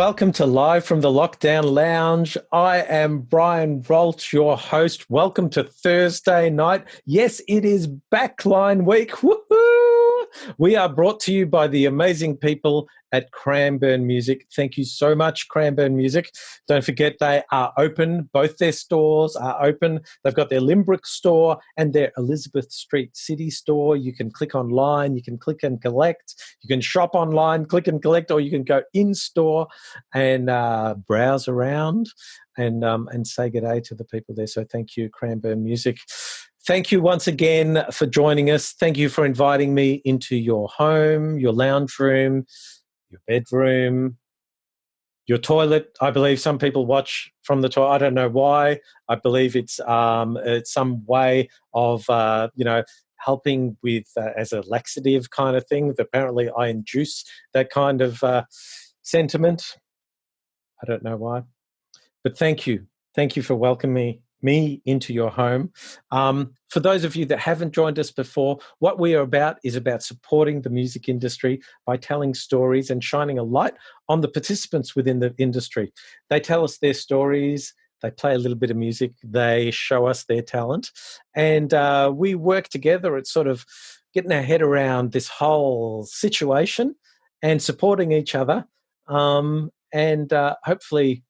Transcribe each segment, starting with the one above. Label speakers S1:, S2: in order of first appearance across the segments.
S1: welcome to Live from the Lockdown Lounge. I am Brian Rolt, your host. Welcome to Thursday night. Yes, it is Backline Week. Woohoo! We are brought to you by the amazing people at Cranbourne Music. Thank you so much, Cranbourne Music. Don't forget they are open. Both their stores are open. They've got their Limbrick store and their Elizabeth Street City store. You can click online, you can click and collect, you can shop online, click and collect, or you can go in-store and browse around and say good day to the people there. So thank you, Cranbourne Music. Thank you once again for joining us. Thank you for inviting me into your home, your lounge room, your bedroom, your toilet. I believe some people watch from the toilet. I don't know why. I believe it's some way of, helping with as a laxative kind of thing. Apparently I induce that kind of sentiment. I don't know why. But thank you. Thank you for welcoming me into your home. For those of you that haven't joined us before, what we are about is about supporting the music industry by telling stories and shining a light on the participants within the industry. They tell us their stories, they play a little bit of music, they show us their talent, and we work together at sort of getting our head around this whole situation and supporting each other, and hopefully,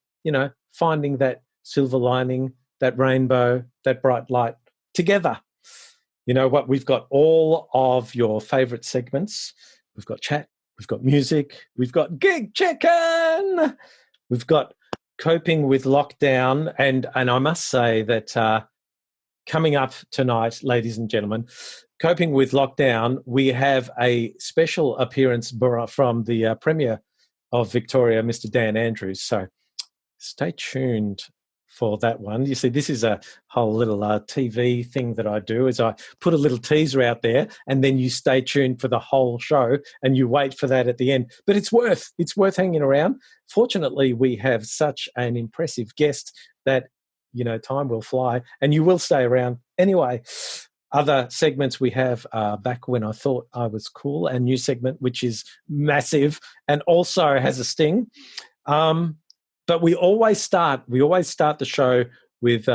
S1: finding that silver lining, that rainbow, that bright light together. You know what? We've got all of your favourite segments. We've got chat, we've got music, we've got gig check-in, we've got coping with lockdown, and I must say that coming up tonight, ladies and gentlemen, coping with lockdown, we have a special appearance from the Premier of Victoria, Mr. Dan Andrews. So stay tuned for that one. You see, this is a whole little TV thing that I do, is I put a little teaser out there and then you stay tuned for the whole show and you wait for that at the end. But it's worth hanging around. Fortunately, we have such an impressive guest that, time will fly and you will stay around. Anyway, other segments we have Back When I Thought I Was Cool, a new segment which is massive and also has a sting. But we always start the show with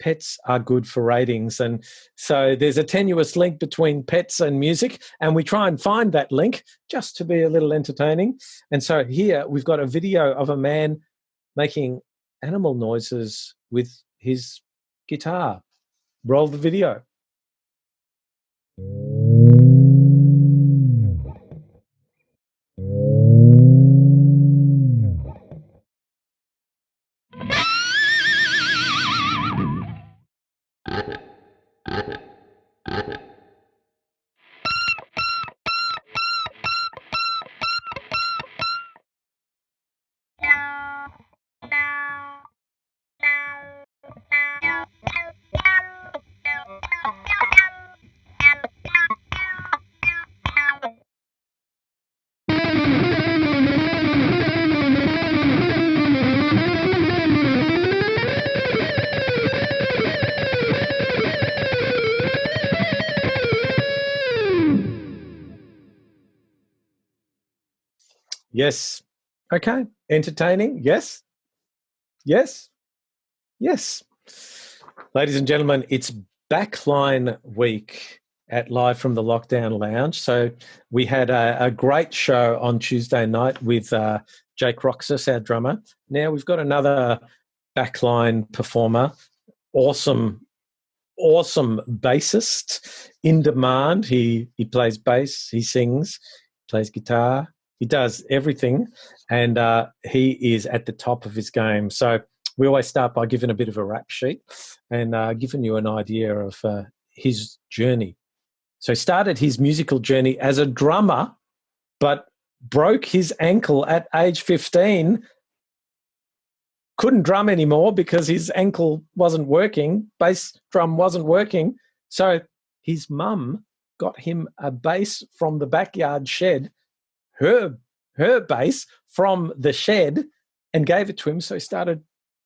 S1: pets are good for ratings. And so there's a tenuous link between pets and music, and we try and find that link just to be a little entertaining. And so here we've got a video of a man making animal noises with his guitar. Roll the video. Yes. Okay. Entertaining. Yes. Yes. Yes. Ladies and gentlemen, it's Backline Week at Live from the Lockdown Lounge. So we had a great show on Tuesday night with Jake Roxas, our drummer. Now we've got another backline performer, awesome bassist, in demand. He plays bass, he sings, plays guitar. He does everything, and he is at the top of his game. So we always start by giving a bit of a rap sheet and giving you an idea of his journey. So he started his musical journey as a drummer, but broke his ankle at age 15. Couldn't drum anymore because his ankle wasn't working. Bass drum wasn't working. So his mum got him a bass from the backyard shed, her bass from the shed, and gave it to him. So he started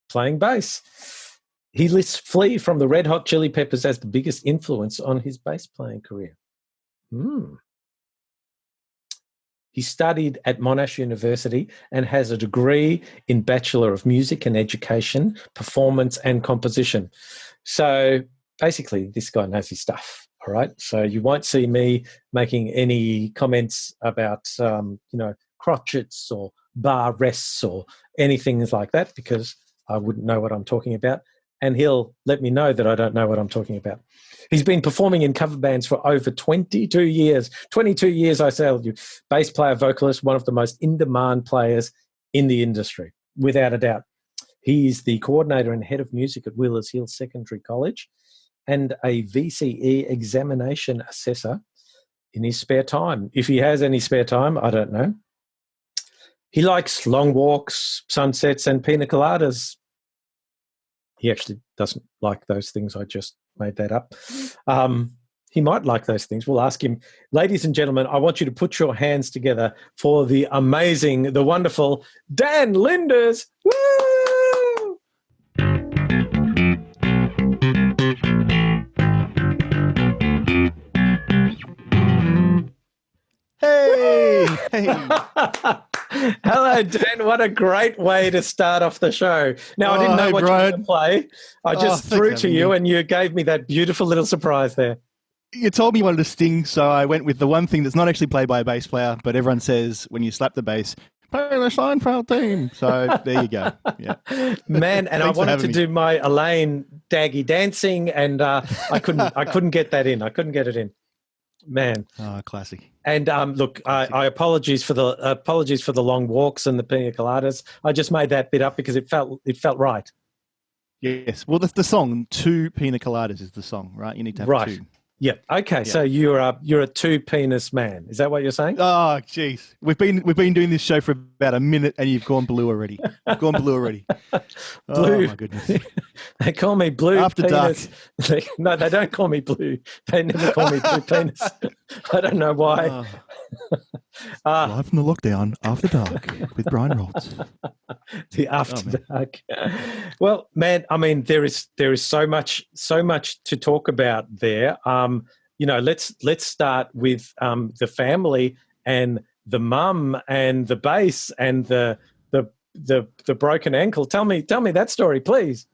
S1: playing bass. He lists Flea from the Red Hot Chili Peppers as the biggest influence on his bass playing career. He studied at Monash University and has a degree in Bachelor of Music and Education, Performance and Composition. So basically, this guy knows his stuff, all right? So you won't see me making any comments about, crotchets or bar rests or anything like that, because I wouldn't know what I'm talking about. And he'll let me know that I don't know what I'm talking about. He's been performing in cover bands for over 22 years. 22 years, I tell you. Bass player, vocalist, one of the most in-demand players in the industry, without a doubt. He's the coordinator and head of music at Wheelers Hill Secondary College and a VCE examination assessor in his spare time. If he has any spare time, I don't know. He likes long walks, sunsets, and pina coladas. He actually doesn't like those things. I just made that up. He might like those things. We'll ask him. Ladies and gentlemen, I want you to put your hands together for the amazing, the wonderful Dan Lynders. Woo!
S2: Hey!
S1: Hello, Dan. What a great way to start off the show. Now, I didn't know what you were going to play. I just threw to you and you gave me that beautiful little surprise there.
S2: You told me you wanted to sting, so I went with the one thing that's not actually played by a bass player, but everyone says when you slap the bass, play the Seinfeld theme. So there you go. Yeah,
S1: man. And I wanted to do my Elaine Daggy dancing, and I couldn't get that in. I couldn't get it in. Man,
S2: classic.
S1: And look, I apologies for the long walks and the pina coladas. I just made that bit up because it felt right.
S2: Yes. Well, the song "Two Pina Coladas" is the song, right? You need to have two.
S1: Yeah. Okay. Yeah. So you're a two penis man. Is that what you're saying?
S2: Oh, jeez. We've been doing this show for about a minute, and you've gone blue already.
S1: Blue.
S2: Oh my goodness.
S1: They call me Blue
S2: After
S1: Penis.
S2: Dark.
S1: No, they don't call me Blue. They never call me Blue Penis. I don't know why.
S2: Live from the lockdown, After Dark with Brian Roltz.
S1: The After Dark. Well, man, I mean, there is so much to talk about there. Let's start with the family and the mum and the bass and the broken ankle. Tell me that story, please.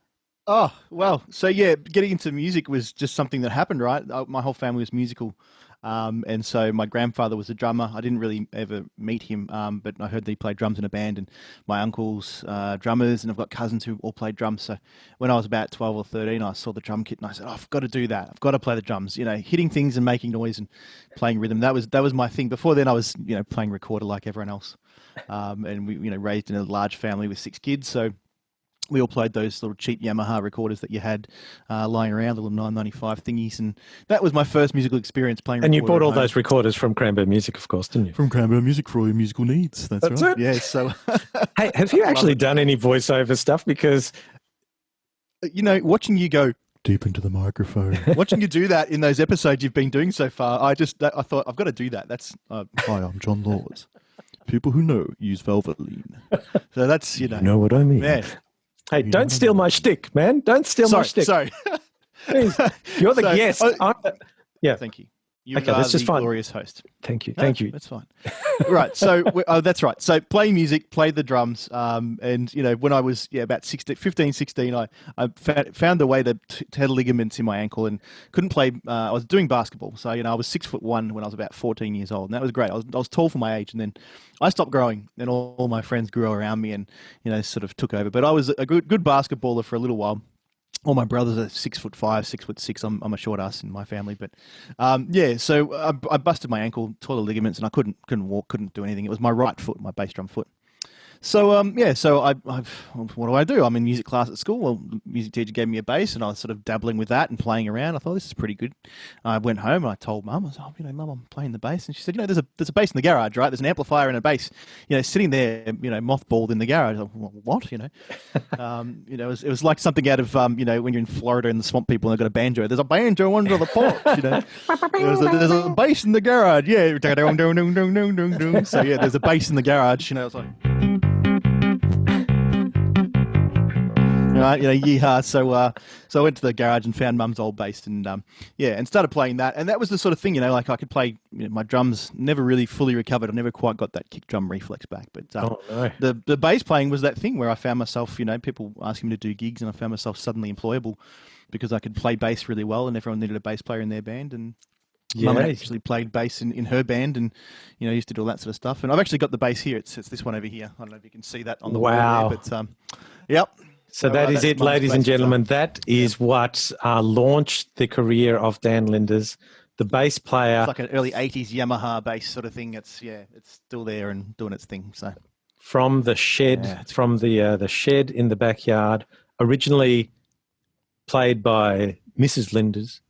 S2: Oh, well, so yeah, getting into music was just something that happened, right? My whole family was musical. And so my grandfather was a drummer. I didn't really ever meet him, but I heard that he played drums in a band, and my uncle's drummers, and I've got cousins who all played drums. So when I was about 12 or 13, I saw the drum kit and I said, I've got to do that. I've got to play the drums, hitting things and making noise and playing rhythm. That was my thing. Before then I was, playing recorder like everyone else. And we, raised in a large family with 6 kids. So we all played those little cheap Yamaha recorders that you had lying around, the little 995 thingies, and that was my first musical experience playing.
S1: And you bought all those recorders from Cranbourne Music, of course, didn't you?
S2: From Cranbourne Music for all your musical needs. That's right.
S1: It?
S2: Yeah. So,
S1: hey, have you actually done any voiceover stuff? Because
S2: watching you go deep into the microphone, watching you do that in those episodes you've been doing so far, I thought I've got to do that. That's hi, I'm John Laws. People who know use Valvoline. So that's
S1: You know what I mean,
S2: man.
S1: Hey, don't steal my shtick, man. Don't steal my shtick.
S2: Sorry.
S1: Please. You're the guest. Yeah.
S2: Thank you. You
S1: okay,
S2: are
S1: that's just
S2: the
S1: fine.
S2: glorious host.
S1: Thank you. Thank you.
S2: That's fine. Right. So, that's right. So playing music, played the drums. And, when I was about 15, 16, I found a way to tear ligaments in my ankle and couldn't play. I was doing basketball. So, I was 6'1" when I was about 14 years old. And that was great. I was tall for my age. And then I stopped growing and all my friends grew around me and, sort of took over. But I was a good basketballer for a little while. All my brothers are 6'5", 6'6". I'm a short ass in my family, but So I busted my ankle, tore the ligaments, and I couldn't walk, couldn't do anything. It was my right foot, my bass drum foot. So so what do? I'm in music class at school. Well, the music teacher gave me a bass, and I was sort of dabbling with that and playing around. I thought this is pretty good. I went home and I told Mum, I was Mum, I'm playing the bass, and she said, there's a bass in the garage, right? There's an amplifier and a bass, sitting there, mothballed in the garage. I was like, what? It was like something out of when you're in Florida and the swamp people and they've got a banjo. There's a banjo under the porch. There's a bass in the garage. Yeah, so there's a bass in the garage. I was like. right? Yeehaw. So I went to the garage and found Mum's old bass, and and started playing that. And that was the sort of thing, like I could play. My drums never really fully recovered. I never quite got that kick drum reflex back. But the bass playing was that thing where I found myself, people asking me to do gigs, and I found myself suddenly employable because I could play bass really well, and everyone needed a bass player in their band, and Mum actually played bass in her band, and used to do all that sort of stuff. And I've actually got the bass here. It's this one over here. I don't know if you can see that on the wall there, but yep.
S1: So that is it, ladies and gentlemen. That is what launched the career of Dan Lynders, the bass player.
S2: It's like an early '80s Yamaha bass sort of thing. It's still there and doing its thing. So
S1: from the shed, from the shed in the backyard, originally played by Mrs. Lynders.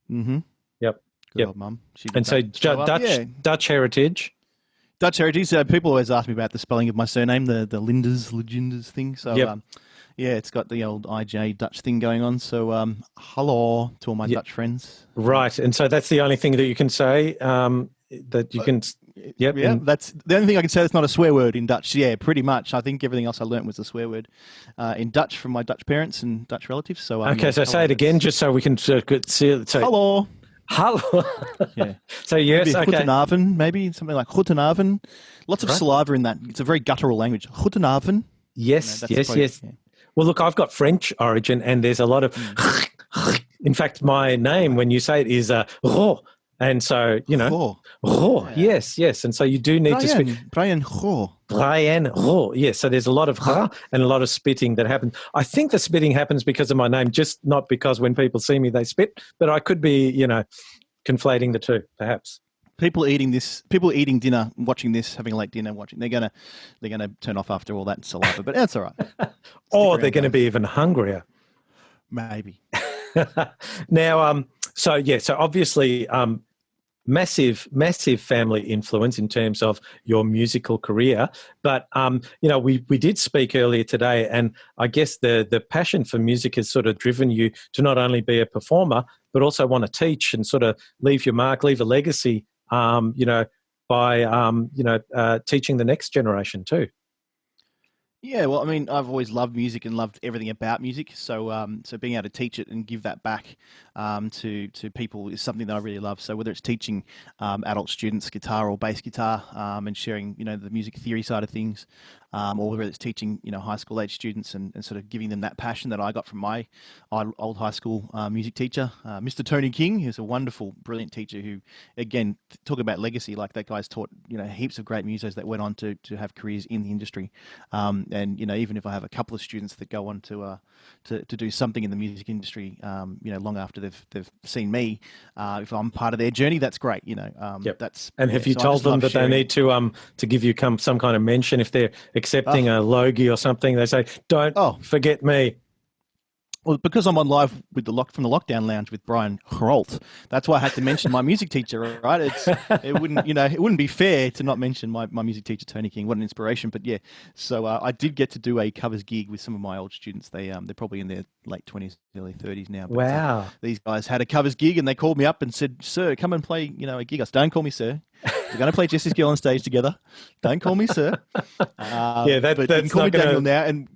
S2: Mm-hmm.
S1: Yep.
S2: Good old Mum.
S1: And so Dutch heritage.
S2: Dutch heritage. People always ask me about the spelling of my surname, the Lynders thing. So it's got the old IJ Dutch thing going on. So hello to all my Dutch friends.
S1: Right, and so that's the only thing that you can say that you can.
S2: Yep. Yeah, that's the only thing I can say that's not a swear word in Dutch. Yeah, pretty much. I think everything else I learnt was a swear word in Dutch from my Dutch parents and Dutch relatives. So
S1: so say it again, just so we can see it. So,
S2: hello.
S1: Yeah. So yes,
S2: maybe Goedenavond, maybe something like Goedenavond. Lots of saliva in that. It's a very guttural language. Goedenavond.
S1: Yes, yes. Yeah. Well, look, I've got French origin, and there's a lot of. In fact, my name, when you say it, is Ro. And so, Ro, yes. And so you do need to speak.
S2: Brian Ro.
S1: Brian Ro, yes. So there's a lot of ha and a lot of spitting that happens. I think the spitting happens because of my name, just not because when people see me they spit, but I could be, conflating the two, perhaps.
S2: People eating dinner, watching this, having a late dinner, they're gonna turn off after all that saliva, but that's all right.
S1: Or they're going to be even hungrier.
S2: Maybe.
S1: Now, so obviously, massive family influence in terms of your musical career. But, we did speak earlier today, and I guess the passion for music has sort of driven you to not only be a performer, but also want to teach and sort of leave your mark, leave a legacy, by teaching the next generation too.
S2: Yeah, well, I mean, I've always loved music and loved everything about music. So, being able to teach it and give that back to people is something that I really love. So, whether it's teaching adult students guitar or bass guitar and sharing, the music theory side of things, or whether it's teaching, high school age students and sort of giving them that passion that I got from my old high school music teacher, Mr. Tony King, who's a wonderful, brilliant teacher who, again, talk about legacy. Like that guy's taught, heaps of great musos that went on to have careers in the industry. And even if I have a couple of students that go on to do something in the music industry, long after they've seen me, if I'm part of their journey, that's great. That's.
S1: And have you told them that they need to give you some kind of mention if they're accepting a logie or something? They say, "Don't forget me."
S2: Well, because I'm on live with from the Lockdown Lounge with Brian Holt, that's why I had to mention my music teacher, right? It wouldn't be fair to not mention my music teacher, Tony King. What an inspiration. But yeah, so I did get to do a covers gig with some of my old students. They're probably in their late 20s, early 30s now. But,
S1: wow.
S2: These guys had a covers gig and they called me up and said, "Sir, come and play, a gig." I said, "Don't call me sir. We're going to play Jesse's Girl on stage together. Don't call me sir."
S1: That's
S2: you can call me Daniel now. And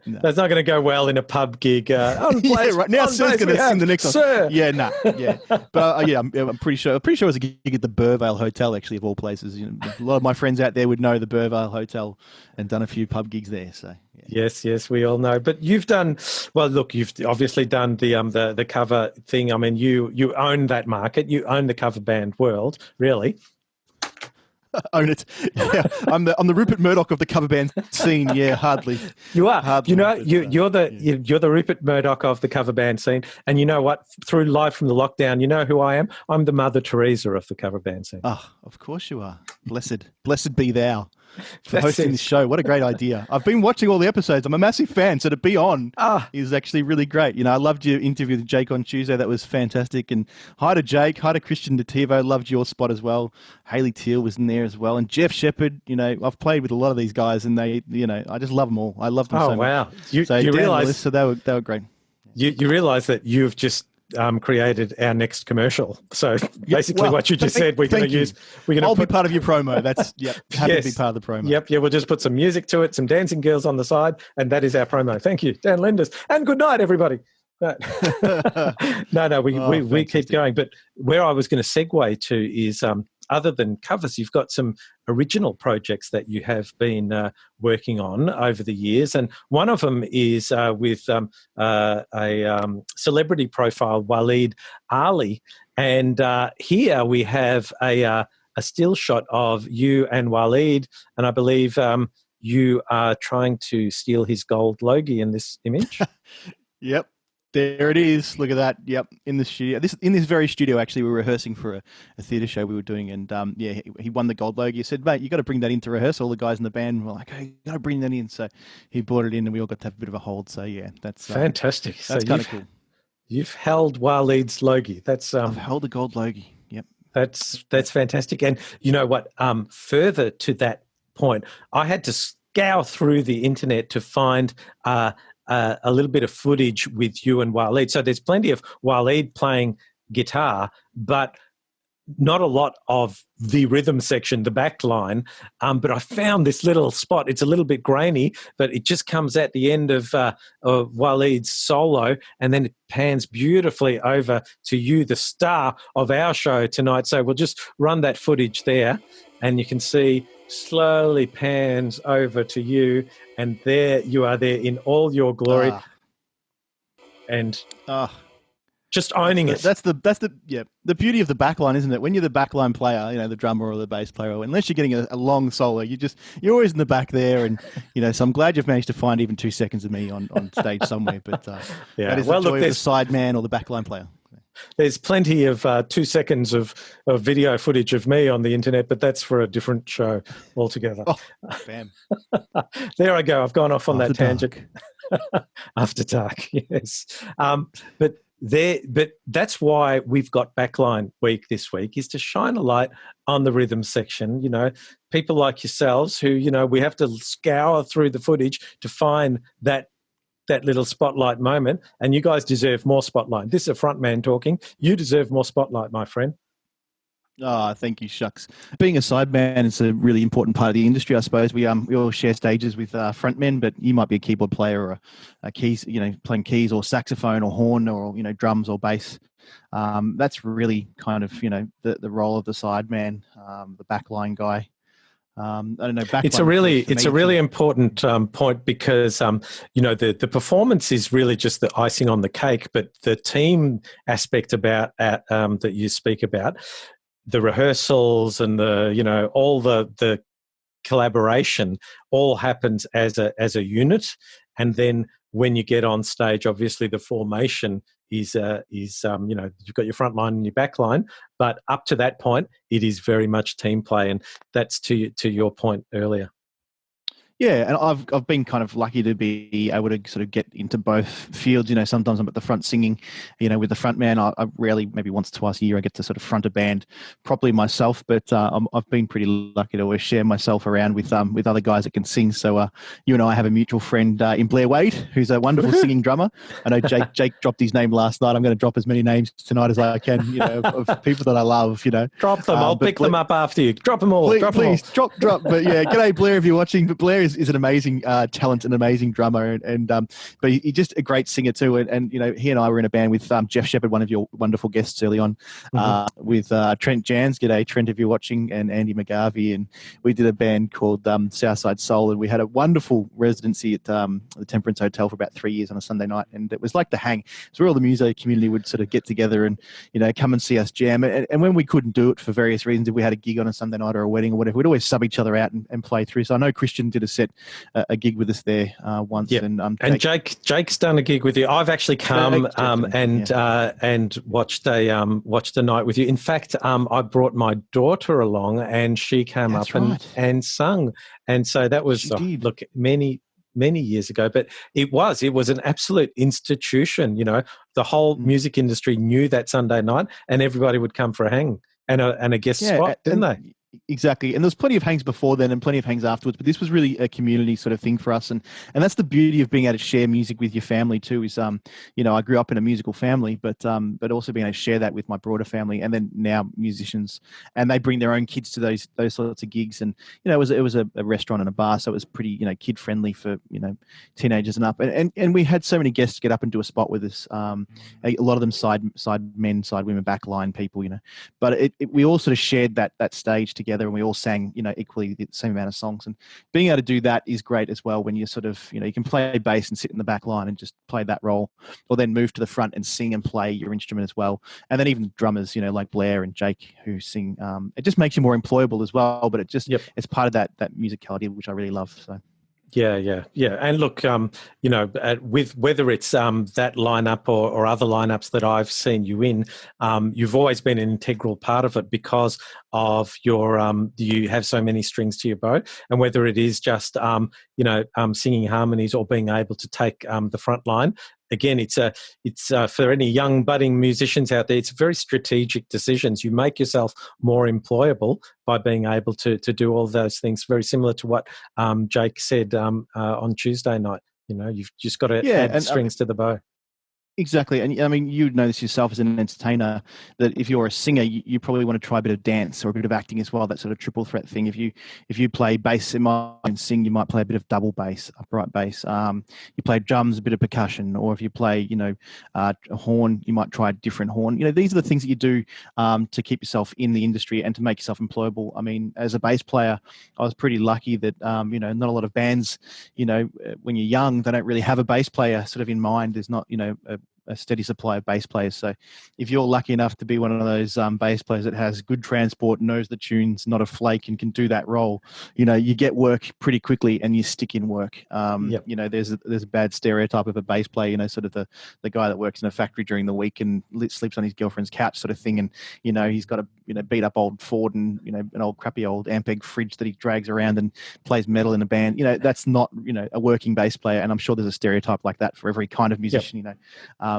S2: no.
S1: That's not going to go well in a pub gig.
S2: Right now, Sir's going to sing the next
S1: Sir.
S2: one. Yeah, but I'm pretty sure. I'm pretty sure it was a gig at the Burvale Hotel, actually, of all places. A lot of my friends out there would know the Burvale Hotel and done a few pub gigs there. So
S1: yeah. Yes, we all know. But you've done well. Look, you've obviously done the cover thing. I mean, you own that market. You own the cover band world, really.
S2: Own it. Yeah, I'm the Rupert Murdoch of the cover band scene. Yeah, hardly.
S1: You are.
S2: Hardly,
S1: you're the Rupert Murdoch of the cover band scene. And you know what? Through Live from the Lockdown, you know who I am? I'm the Mother Teresa of the cover band scene.
S2: Oh, of course you are. Blessed be thou for hosting this show. What a great idea. I've been watching all the episodes. I'm a massive fan, so to be on is actually really great. I loved your interview with Jake on Tuesday. That was fantastic. And hi to Jake, hi to Christian DeTivo. Loved your spot as well. Haley Teal was in there as well. And Jeff Shepherd, I've played with a lot of these guys and they, I just love them all. I love them so much.
S1: Oh, wow. You realize
S2: so they were great.
S1: You realize that you've just created our next commercial. So basically,
S2: well,
S1: what you just said, we're going to use.
S2: I'll be part of your promo. That's happy to be part of the promo.
S1: Yep. Yeah, we'll just put some music to it, some dancing girls on the side, and that is our promo. Thank you, Dan Lynders, and good night, everybody. No, we keep going. But where I was going to segue to is, other than covers, you've got some original projects that you have been working on over the years, and one of them is with a celebrity profile, Waleed Ali, and here we have a still shot of you and Waleed, and I believe you are trying to steal his gold logie in this image.
S2: Yep. There it is. Look at that. Yep, in the studio. In this very studio, actually, we were rehearsing for a theatre show we were doing, and he won the gold logie. He said, "Mate, you got to bring that in to rehearse." All the guys in the band were like, "Hey, you got to bring that in." So he brought it in, and we all got to have a bit of a hold. So yeah, that's
S1: fantastic.
S2: That's kind of cool.
S1: You've held Waleed's logie. That's
S2: I've held the gold logie. Yep.
S1: That's fantastic. And you know what? Further to that point, I had to scour through the internet to find a little bit of footage with you and Waleed. So there's plenty of Waleed playing guitar, but not a lot of the rhythm section, the back line. But I found this little spot. It's a little bit grainy, but it just comes at the end of Waleed's solo, and then it pans beautifully over to you, the star of our show tonight. So we'll just run that footage there, and you can see slowly pans over to you, and there you are there in all your glory, and just owning it.
S2: That's the beauty of the backline, isn't it? When you're the backline player, you know, the drummer or the bass player, unless you're getting a long solo, you're always in the back there, and you know. So I'm glad you've managed to find even 2 seconds of me on stage somewhere. But that is the joy of the side man or the backline player.
S1: There's plenty of 2 seconds of video footage of me on the internet, but that's for a different show altogether.
S2: Oh, bam.
S1: There I go. I've gone off on that tangent. After dark, yes. But that's why we've got Backline Week this week, is to shine a light on the rhythm section. You know, people like yourselves who, you know, we have to scour through the footage to find that little spotlight moment, and you guys deserve more spotlight. This is a front man talking. You deserve more spotlight, my friend.
S2: Oh, thank you, shucks. Being a sideman is a really important part of the industry, I suppose. We all share stages with frontmen, but you might be a keyboard player or a keys, you know, playing keys or saxophone or horn or, you know, drums or bass. That's really kind of, you know, the role of the sideman, the backline guy. I don't know.
S1: It's a really important point, because you know, the performance is really just the icing on the cake, but the team aspect about that you speak about, the rehearsals and the, you know, all the collaboration all happens as a unit, and then when you get on stage, obviously the formation is you know, you've got your front line and your back line, but up to that point, it is very much team play, and that's to your point earlier.
S2: Yeah, and I've been kind of lucky to be able to sort of get into both fields. You know, sometimes I'm at the front singing, you know, with the front man. I rarely, maybe once or twice a year, I get to sort of front a band properly myself. But I've been pretty lucky to always share myself around with other guys that can sing. So you and I have a mutual friend in Blair Wade, who's a wonderful singing drummer. I know Jake dropped his name last night. I'm going to drop as many names tonight as I can, you know, of people that I love. You know,
S1: drop them. I'll pick them up after you. Drop them all.
S2: Please, drop. But yeah, g'day Blair if you're watching. But Blair is an amazing talent, an amazing drummer, and but he's just a great singer too. And you know, he and I were in a band with Jeff Shepherd, one of your wonderful guests early on, with Trent Jans, g'day Trent if you're watching, and Andy McGarvey, and we did a band called Southside Soul, and we had a wonderful residency at the Temperance Hotel for about 3 years on a Sunday night, and it was like the hang. It's where all the music community would sort of get together and, you know, come and see us jam. And when we couldn't do it for various reasons, if we had a gig on a Sunday night or a wedding or whatever, we'd always sub each other out and play through. So I know Christian did a gig with us there once.
S1: Yep. And Jake's done a gig with you. I've actually come and watched a night with you. In fact, I brought my daughter along, and she came and sung. And so that was many years ago, but it was an absolute institution. You know, the whole music industry knew that Sunday night, and everybody would come for a hang and a guest spot, didn't they?
S2: Exactly. And there's plenty of hangs before then and plenty of hangs afterwards, but this was really a community sort of thing for us. And that's the beauty of being able to share music with your family too, is, I grew up in a musical family, but also being able to share that with my broader family, and then now musicians, and they bring their own kids to those sorts of gigs. And, it was a restaurant and a bar, so it was pretty, kid friendly for, teenagers and up. And we had so many guests get up and do a spot with us. A lot of them side men, side women, backline people, but we all sort of shared that stage together, and we all sang, equally the same amount of songs. And being able to do that is great as well, when you're sort of, you can play bass and sit in the back line and just play that role, or then move to the front and sing and play your instrument as well. And then even drummers, like Blair and Jake, who sing, it just makes you more employable as well, but it's part of that musicality, which I really love. So.
S1: Yeah. And look, with whether it's that lineup or other lineups that I've seen you in, you've always been an integral part of it because of your you have so many strings to your bow, and whether it is just singing harmonies or being able to take the front line. Again, it's for any young budding musicians out there, it's very strategic decisions. You make yourself more employable by being able to do all those things, very similar to what Jake said on Tuesday night. You've just got to add strings to the bow.
S2: Exactly. And I mean, you know this yourself as an entertainer, that if you're a singer, you probably want to try a bit of dance or a bit of acting as well, that sort of triple threat thing. If you play bass and sing, you might play a bit of double bass, upright bass. You play drums, a bit of percussion, or if you play, a horn, you might try a different horn. These are the things that you do to keep yourself in the industry and to make yourself employable. I mean, as a bass player, I was pretty lucky that, not a lot of bands, when you're young, they don't really have a bass player sort of in mind. There's not, a steady supply of bass players. So if you're lucky enough to be one of those bass players that has good transport, knows the tunes, not a flake, and can do that role, you get work pretty quickly and you stick in work. There's a bad stereotype of a bass player, sort of the guy that works in a factory during the week and sleeps on his girlfriend's couch sort of thing. And, he's got a, beat up old Ford and, an old crappy old Ampeg fridge that he drags around and plays metal in a band. That's not, a working bass player. And I'm sure there's a stereotype like that for every kind of musician,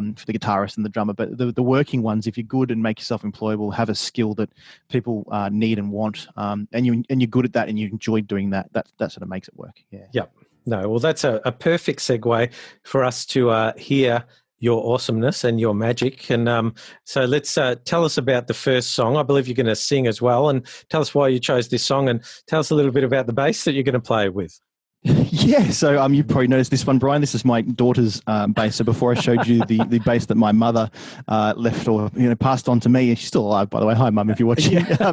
S2: for the guitarist and the drummer. But the working ones, if you're good and make yourself employable, have a skill that people need and want, and you're good at that and you enjoy doing that sort of makes it work. Yeah.
S1: No, well, that's a perfect segue for us to hear your awesomeness and your magic. And so let's tell us about the first song. I believe you're going to sing as well, and tell us why you chose this song, and tell us a little bit about the bass that you're going to play with.
S2: Yeah, so you probably noticed this one, Brian. This is my daughter's bass. So before I showed you the bass that my mother left or passed on to me, and she's still alive, by the way. Hi, Mum, if you're watching. So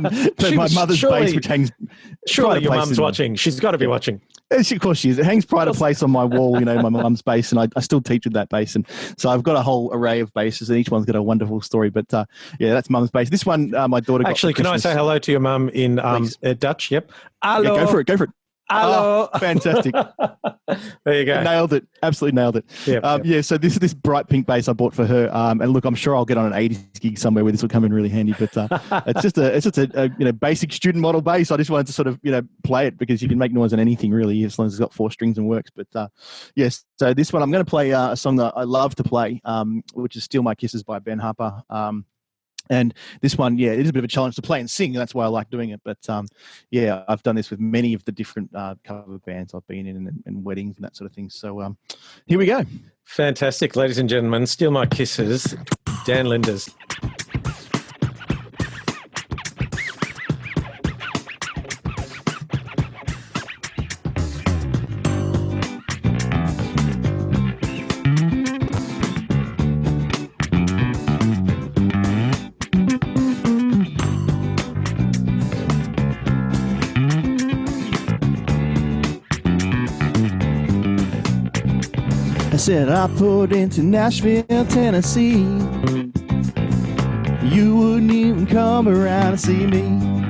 S2: my mother's bass, which hangs.
S1: Surely your mum's watching. She's got to be watching.
S2: Of course she is. It hangs pride of place on my wall. My mum's bass, and I still teach with that bass, and so I've got a whole array of basses, and each one's got a wonderful story. But that's Mum's bass. This one, my daughter.
S1: Actually, can I say hello to your mum in Dutch? Yep.
S2: Hello. Yeah, go for it.
S1: Hello.
S2: Oh, fantastic.
S1: There you go.
S2: Nailed it. Absolutely nailed it.
S1: Yep.
S2: Yeah, so this is this bright pink bass I bought for her. And look, I'm sure I'll get on an 80s gig somewhere where this will come in really handy. But it's just a basic student model bass. I just wanted to sort of, play it because you can make noise on anything really, as long as it's got 4 strings and works. But yes, so this one, I'm going to play a song that I love to play, which is Steal My Kisses by Ben Harper. And this one, it is a bit of a challenge to play and sing. That's why I like doing it. But I've done this with many of the different cover bands I've been in and weddings and that sort of thing. So here we go.
S1: Fantastic. Ladies and gentlemen, Steal My Kisses, Dan Lynders.
S2: I said I pulled into Nashville, Tennessee. You wouldn't even come around to see me.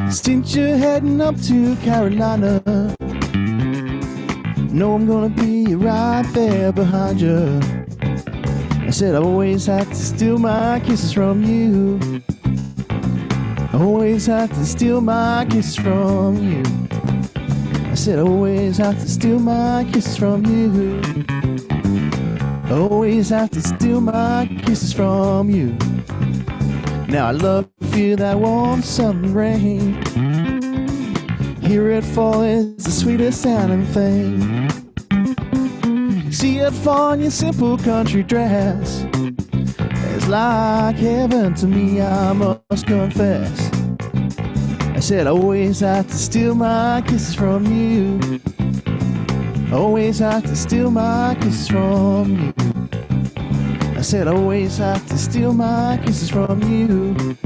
S2: Since you're heading up to Carolina, know I'm gonna be right there behind you. I said I always have to steal my kisses from you. I always have to steal my kisses from you. I said I always have to steal my kisses from you. Always have to steal my kisses from you. Now I love you feel that warm southern rain. Hear it fall is the sweetest sounding thing. See it fall in your simple country dress. It's like heaven to me, I must confess. I said, always have to steal my kisses from you. Always have to steal my kisses from you. I said, always have to steal my kisses from you.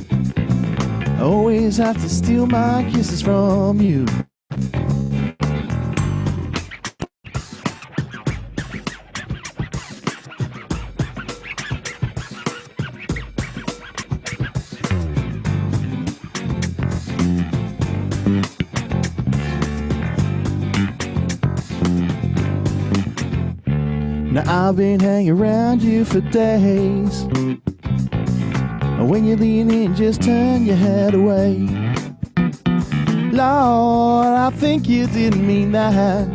S2: Always have to steal my kisses from you. Now I've been hanging around you for days. When you lean in, just turn your head away. Lord, I think you didn't mean that.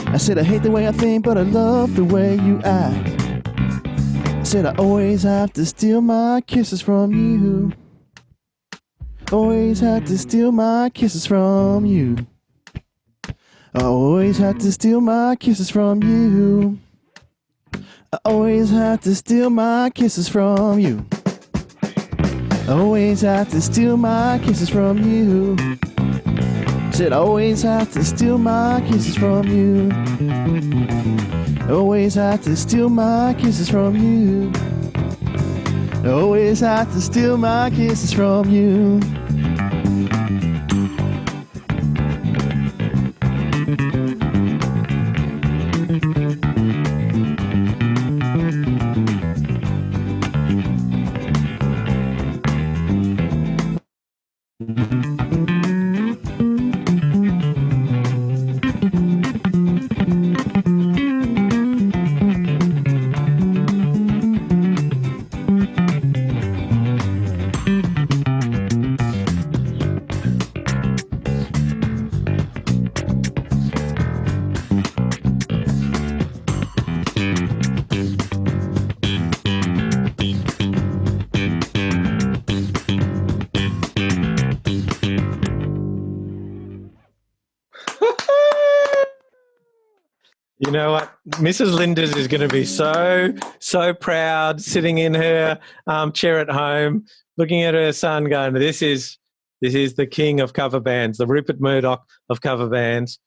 S2: I said I hate the way I think, but I love the way you act. I said I always have to steal my kisses from you. Always have to steal my kisses from you. I always have to steal my kisses from you. I always have to steal my kisses from you. I always have to steal my kisses from you. Said I always have to steal my kisses from you. I always have to steal my kisses from you. I always have to steal my kisses from you.
S1: You know what? Mrs. Lynders is going to be so proud sitting in her chair at home, looking at her son going, this is the king of cover bands, the Rupert Murdoch of cover bands.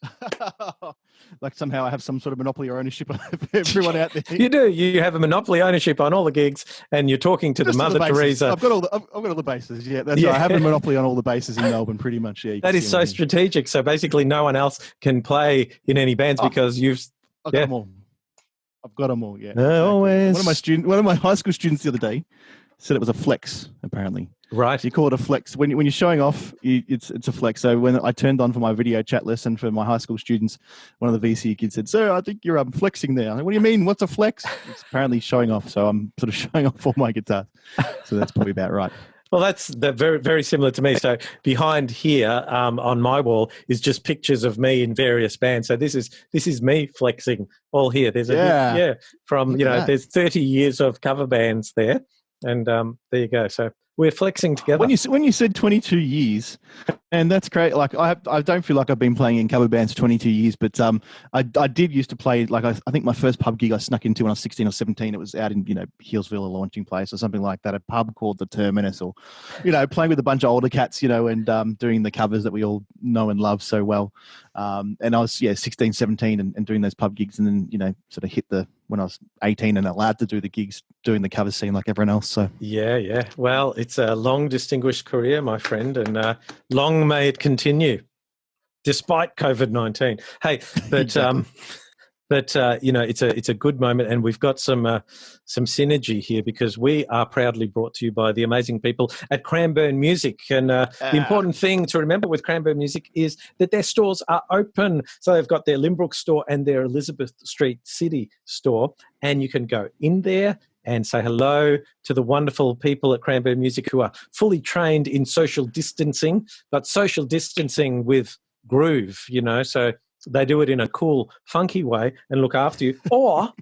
S2: Like somehow I have some sort of monopoly or ownership of everyone out there.
S1: You do. You have a monopoly ownership on all the gigs, and you're talking to
S2: Just
S1: the Mother Teresa.
S2: I've got all the bases. Yeah, that's right. I have a monopoly on all the bases in Melbourne, pretty much. Yeah,
S1: that is so strategic. So basically, no one else can play in any bands because I've got
S2: them all. Yeah.
S1: Always.
S2: One of my high school students the other day said it was a flex. Apparently,
S1: right?
S2: So you call it a flex when you're showing off. It's a flex. So when I turned on for my video chat lesson for my high school students, one of the VC kids said, "Sir, I think you're flexing there." I'm like, what do you mean? What's a flex? It's apparently showing off. So I'm sort of showing off all my guitars. So that's probably about right.
S1: Well, that's very, very similar to me. So behind here on my wall is just pictures of me in various bands. So this is me flexing all here. There's there's 30 years of cover bands there, and there you go. So we're flexing together.
S2: When you said 22 years, and that's great. Like I don't feel like I've been playing in cover bands for 22 years, but I did used to play. Like I think my first pub gig I snuck into when I was 16 or 17. It was out in Healesville, a launching place or something like that. A pub called the Terminus, or playing with a bunch of older cats, and doing the covers that we all know and love so well. And I was 16, 17, and doing those pub gigs, and then sort of hit when I was 18 and allowed to do the gigs, doing the cover scene like everyone else. So
S1: yeah. Well, it's a long, distinguished career, my friend, and long may it continue, despite COVID-19. Hey, but
S2: exactly.
S1: It's a good moment, and we've got some synergy here because we are proudly brought to you by the amazing people at Cranbourne Music. And the important thing to remember with Cranbourne Music is that their stores are open. So they've got their Limbrook store and their Elizabeth Street City store, and you can go in there and say hello to the wonderful people at Cranbourne Music who are fully trained in social distancing, but social distancing with groove, so they do it in a cool, funky way and look after you. Or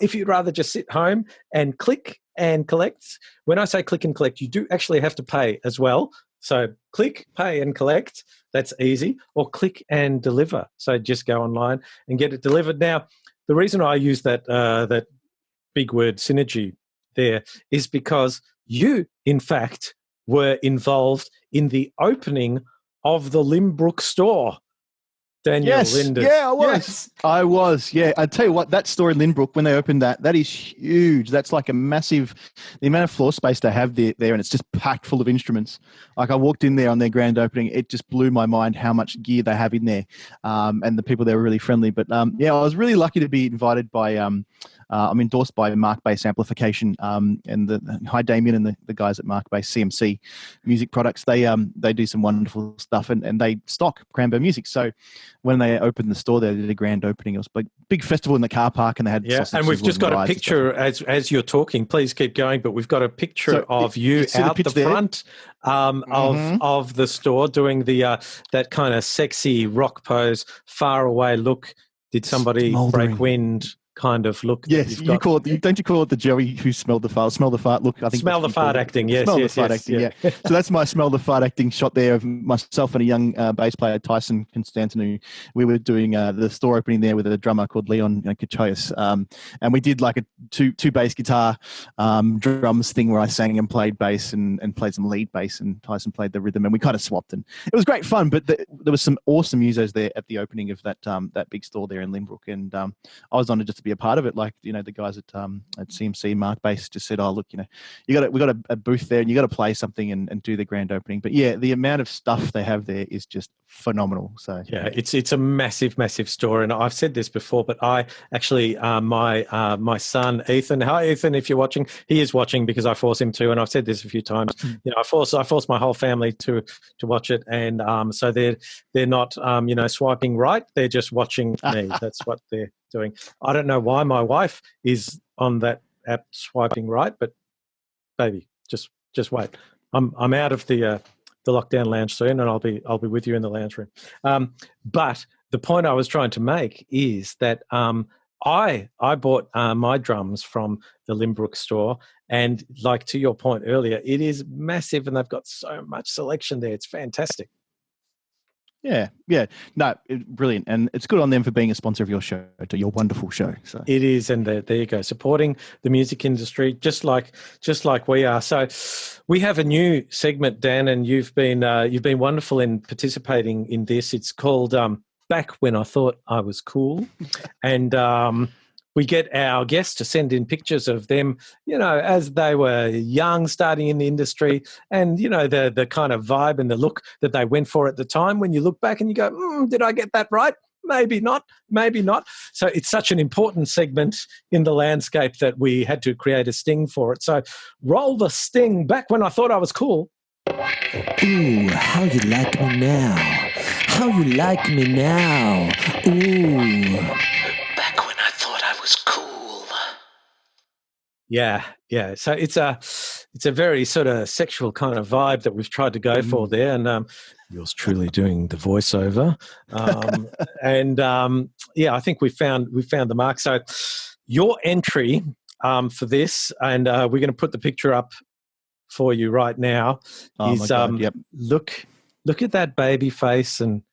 S1: if you'd rather just sit home and click and collect. When I say click and collect, you do actually have to pay as well. So click, pay and collect. That's easy. Or click and deliver. So just go online and get it delivered. Now, the reason I use that big word synergy there is because you, in fact, were involved in the opening of the Limbrook store. Daniel Lynders.
S2: Yeah, I was.
S1: Yes.
S2: I was. Yeah, I tell you what, that store in Lynbrook, when they opened that is huge. That's like a massive. The amount of floor space they have there, and it's just packed full of instruments. Like I walked in there on their grand opening, it just blew my mind how much gear they have in there, and the people there were really friendly. But yeah, I was really lucky to be invited by. I'm endorsed by Mark Bass Amplification, and hi Damien and the guys at Mark Bass CMC Music Products. They do some wonderful stuff, and they stock Cranbo music. So when they opened the store, they did a grand opening. It was a big festival in the car park, and they had
S1: and we've just got a picture as you're talking. Please keep going, but we've got a picture of you out the front of the store doing the that kind of sexy rock pose, far away look. Did somebody break wind? Kind of look.
S2: Yes, you call it. Don't you call it the Joey who smelled the fart? Smell the fart look. I think
S1: smell the fart acting. Yes,
S2: smell the fart acting. Yeah. So that's my smell the fart acting shot there of myself and a young bass player Tyson Constantinou. We were doing the store opening there with a drummer called Leon Kachoyas, and we did like a two bass guitar drums thing where I sang and played bass and played some lead bass, and Tyson played the rhythm, and we kind of swapped, and it was great fun. But there was some awesome musos there at the opening of that big store there in Lynbrook, and I was honoured just to be a part of it. Like, the guys at CMC, Mark Bass, just said, "Oh, look, we got a booth there, and you got to play something and do the grand opening." But yeah, the amount of stuff they have there is just phenomenal. So
S1: yeah, it's a massive store, and I've said this before, but I actually my son Ethan. Hi Ethan, if you're watching, he is watching because I force him to, and I've said this a few times. I force my whole family to watch it, and so they're not swiping right, they're just watching me. That's what they're doing. I don't know why my wife is on that app swiping right, but baby, just wait. I'm out of the lockdown lounge soon, and I'll be with you in the lounge room. But the point I was trying to make is that I bought my drums from the Lynbrook store, and like to your point earlier, it is massive, and they've got so much selection there. It's fantastic.
S2: Yeah. No, brilliant. And it's good on them for being a sponsor of your show, to your wonderful show. So
S1: it is, and there you go, supporting the music industry just like we are. So we have a new segment, Dan, and you've been wonderful in participating in this. It's called Back When I Thought I Was Cool. And we get our guests to send in pictures of them, as they were young, starting in the industry, and, the kind of vibe and the look that they went for at the time. When you look back and you go, did I get that right? Maybe not. So it's such an important segment in the landscape that we had to create a sting for it. So roll the sting. Back when I thought I was cool.
S3: Ooh, how you like me now? How you like me now? Ooh. Back when I thought I was cool.
S1: Yeah. So it's a very sort of sexual kind of vibe that we've tried to go for there, and yours truly doing the voiceover, and I think we found the mark. So your entry for this, and we're going to put the picture up for you right now. Is look at that baby face, and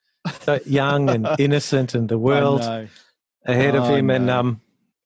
S1: so young and innocent, and the world ahead of him,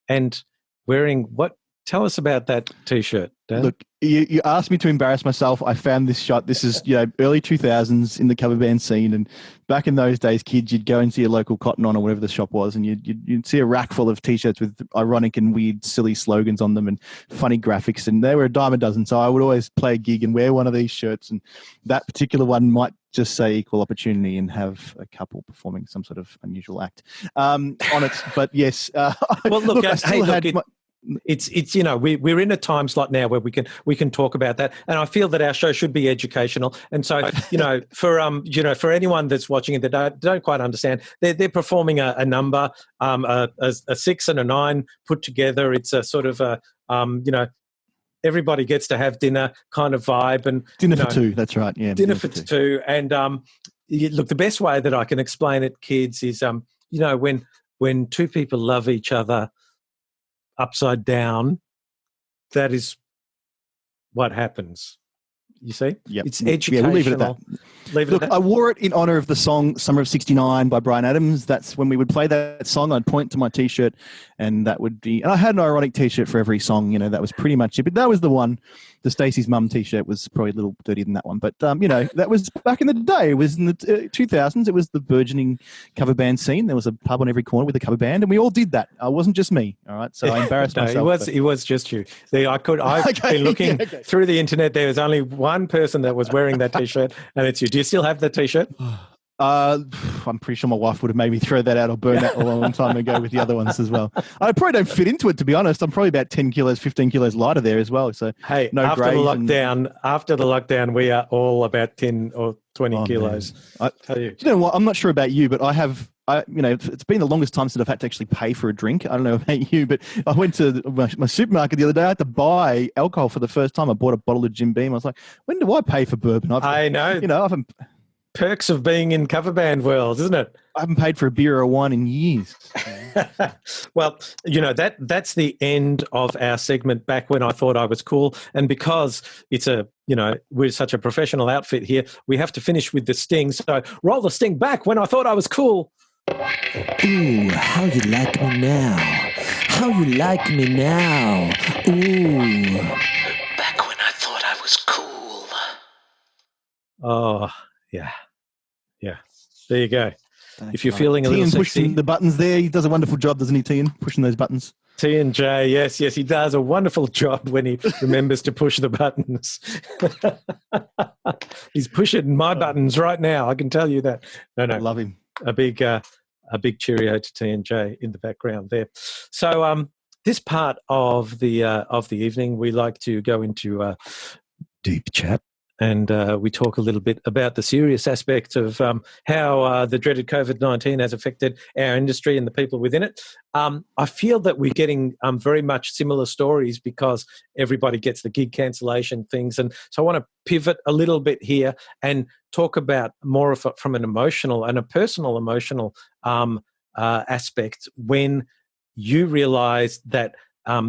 S1: and wearing what? Tell us about that T-shirt, Dan.
S2: Look, you asked me to embarrass myself. I found this shot. This is, early 2000s in the cover band scene. And back in those days, kids, you'd go and see a local Cotton On or whatever the shop was, and you'd see a rack full of T-shirts with ironic and weird, silly slogans on them and funny graphics. And they were a dime a dozen. So I would always play a gig and wear one of these shirts. And that particular one might just say equal opportunity and have a couple performing some sort of unusual act on it. But yes.
S1: Well, look, it's we're in a time slot now where we can talk about that, and I feel that our show should be educational. And so for anyone that's watching it that don't quite understand, they're performing a number, a 6 and a 9 put together. It's a sort of a everybody gets to have dinner kind of vibe, and
S2: dinner for two. That's right. Yeah,
S1: dinner for two. And look, the best way that I can explain it, kids, is when two people love each other upside down, that is what happens. You see?
S2: Yep.
S1: It's
S2: Yeah,
S1: educational.
S2: we'll leave it at that. Look, I wore it in honor of the song Summer of 69 by Bryan Adams. That's when we would play that song, I'd point to my T-shirt, and that would be... And I had an ironic T-shirt for every song, you know, that was pretty much it. But that was the one. The Stacey's Mum T-shirt was probably a little dirtier than that one. But, you know, that was back in the day. It was in the 2000s. It was the burgeoning cover band scene. There was a pub on every corner with a cover band, and we all did that. It wasn't just me, all right? So I embarrassed myself.
S1: It was just you. See, I've been looking through the internet. There was only one person that was wearing that T-shirt, and it's you. Do you still have the T-shirt?
S2: I'm pretty sure my wife would have made me throw that out or burn that a long time ago with the other ones as well. I probably don't fit into it, to be honest. I'm probably about 10 kilos, 15 kilos lighter there as well. So
S1: hey,
S2: no
S1: after the lockdown, we are all about 10 or 20 kilos.
S2: You know what? I'm not sure about you, but you know, it's been the longest time since I've had to actually pay for a drink. I don't know about you, but I went to my supermarket the other day. I had to buy alcohol for the first time. I bought a bottle of Jim Beam. I was like, when do I pay for bourbon?
S1: I know.
S2: You know, I haven't...
S1: Perks of being in cover band world, isn't it?
S2: I haven't paid for a beer or a wine in years.
S1: Well, you know, that's the end of our segment Back When I Thought I Was Cool. And because we're such a professional outfit here, we have to finish with the sting. So roll the sting back when I thought I was cool.
S3: Ooh, how you like me now? How you like me now? Ooh. Back when I thought I was cool.
S1: Oh, yeah. Yeah. There you go.
S2: Thanks,
S1: if you're feeling a little sexy.
S2: Pushing the buttons there. He does a wonderful job, doesn't he, Tian? Pushing those buttons.
S1: T&J, yes, he does a wonderful job when he remembers to push the buttons. He's pushing my buttons right now, I can tell you that. No.
S2: I love him.
S1: A big cheerio to T&J in the background there. So this part of the evening, we like to go into deep chat. And we talk a little bit about the serious aspect of how the dreaded COVID-19 has affected our industry and the people within it. I feel that we're getting very much similar stories because everybody gets the gig cancellation things. And so I want to pivot a little bit here and talk about more of it from an emotional and a personal emotional aspect. When you realised that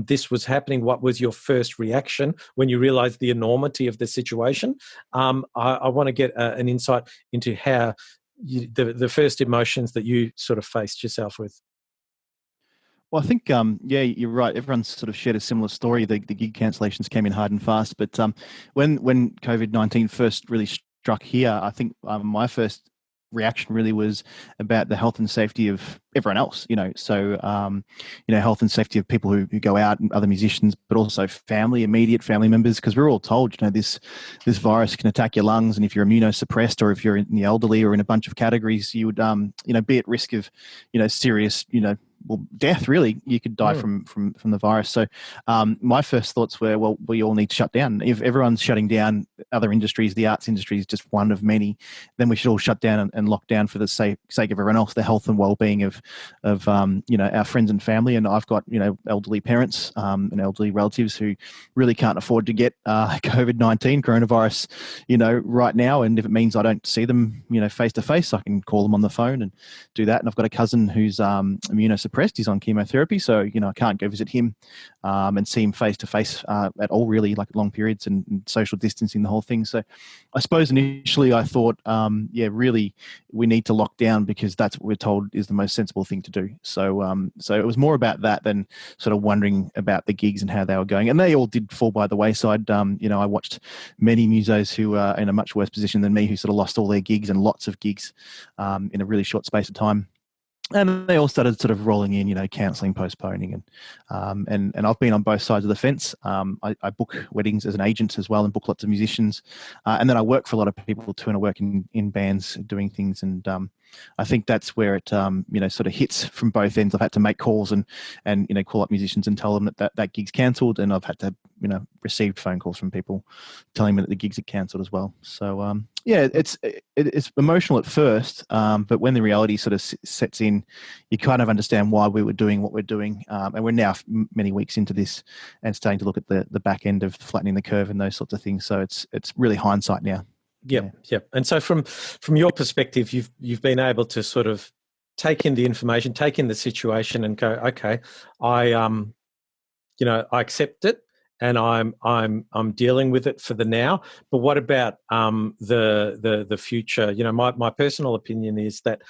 S1: this was happening, what was your first reaction when you realized the enormity of the situation? I want to get an insight into how the first emotions that you sort of faced yourself with.
S2: Well, I think, you're right. Everyone's sort of shared a similar story. The gig cancellations came in hard and fast. But when COVID-19 first really struck here, I think my first reaction really was about the health and safety of everyone else, so health and safety of people who go out and other musicians, but also immediate family members, because we're all told this virus can attack your lungs, and if you're immunosuppressed or if you're in the elderly or in a bunch of categories, you would be at risk of serious death. Really, you could die from the virus. So my first thoughts were, well, we all need to shut down. If everyone's shutting down, other industries, the arts industry is just one of many, then we should all shut down and lock down for the sake of everyone else, the health and well-being of our friends and family. And I've got elderly parents and elderly relatives who really can't afford to get COVID-19 coronavirus right now, and if it means I don't see them face to face, I can call them on the phone and do that. And I've got a cousin who's immunosuppressed. He's on chemotherapy, so I can't go visit him and see him face to face at all, really, like long periods, and social distancing, the whole thing. So I suppose initially I thought really we need to lock down because that's what we're told is the most sensible thing to do. So it was more about that than sort of wondering about the gigs and how they were going. And they all did fall by the wayside. I watched many musos who are in a much worse position than me, who sort of lost all their gigs and lots of gigs in a really short space of time. And they all started sort of rolling in, cancelling, postponing, and I've been on both sides of the fence. I book weddings as an agent as well, and book lots of musicians, and then I work for a lot of people too, and I work in bands doing things, and I think that's where it sort of hits from both ends. I've had to make calls and call up musicians and tell them that gig's cancelled, and I've had to received phone calls from people telling me that the gigs are cancelled as well. So it's emotional at first, but when the reality sort of sets in, you kind of understand why we were doing what we're doing, and we're now many weeks into this and starting to look at the back end of flattening the curve and those sorts of things. So it's really hindsight now.
S1: Yep. And so from your perspective, you've been able to sort of take in the information, take in the situation, and go, okay, I accept it, and I'm dealing with it for the now. But what about the future? You know, my personal opinion is that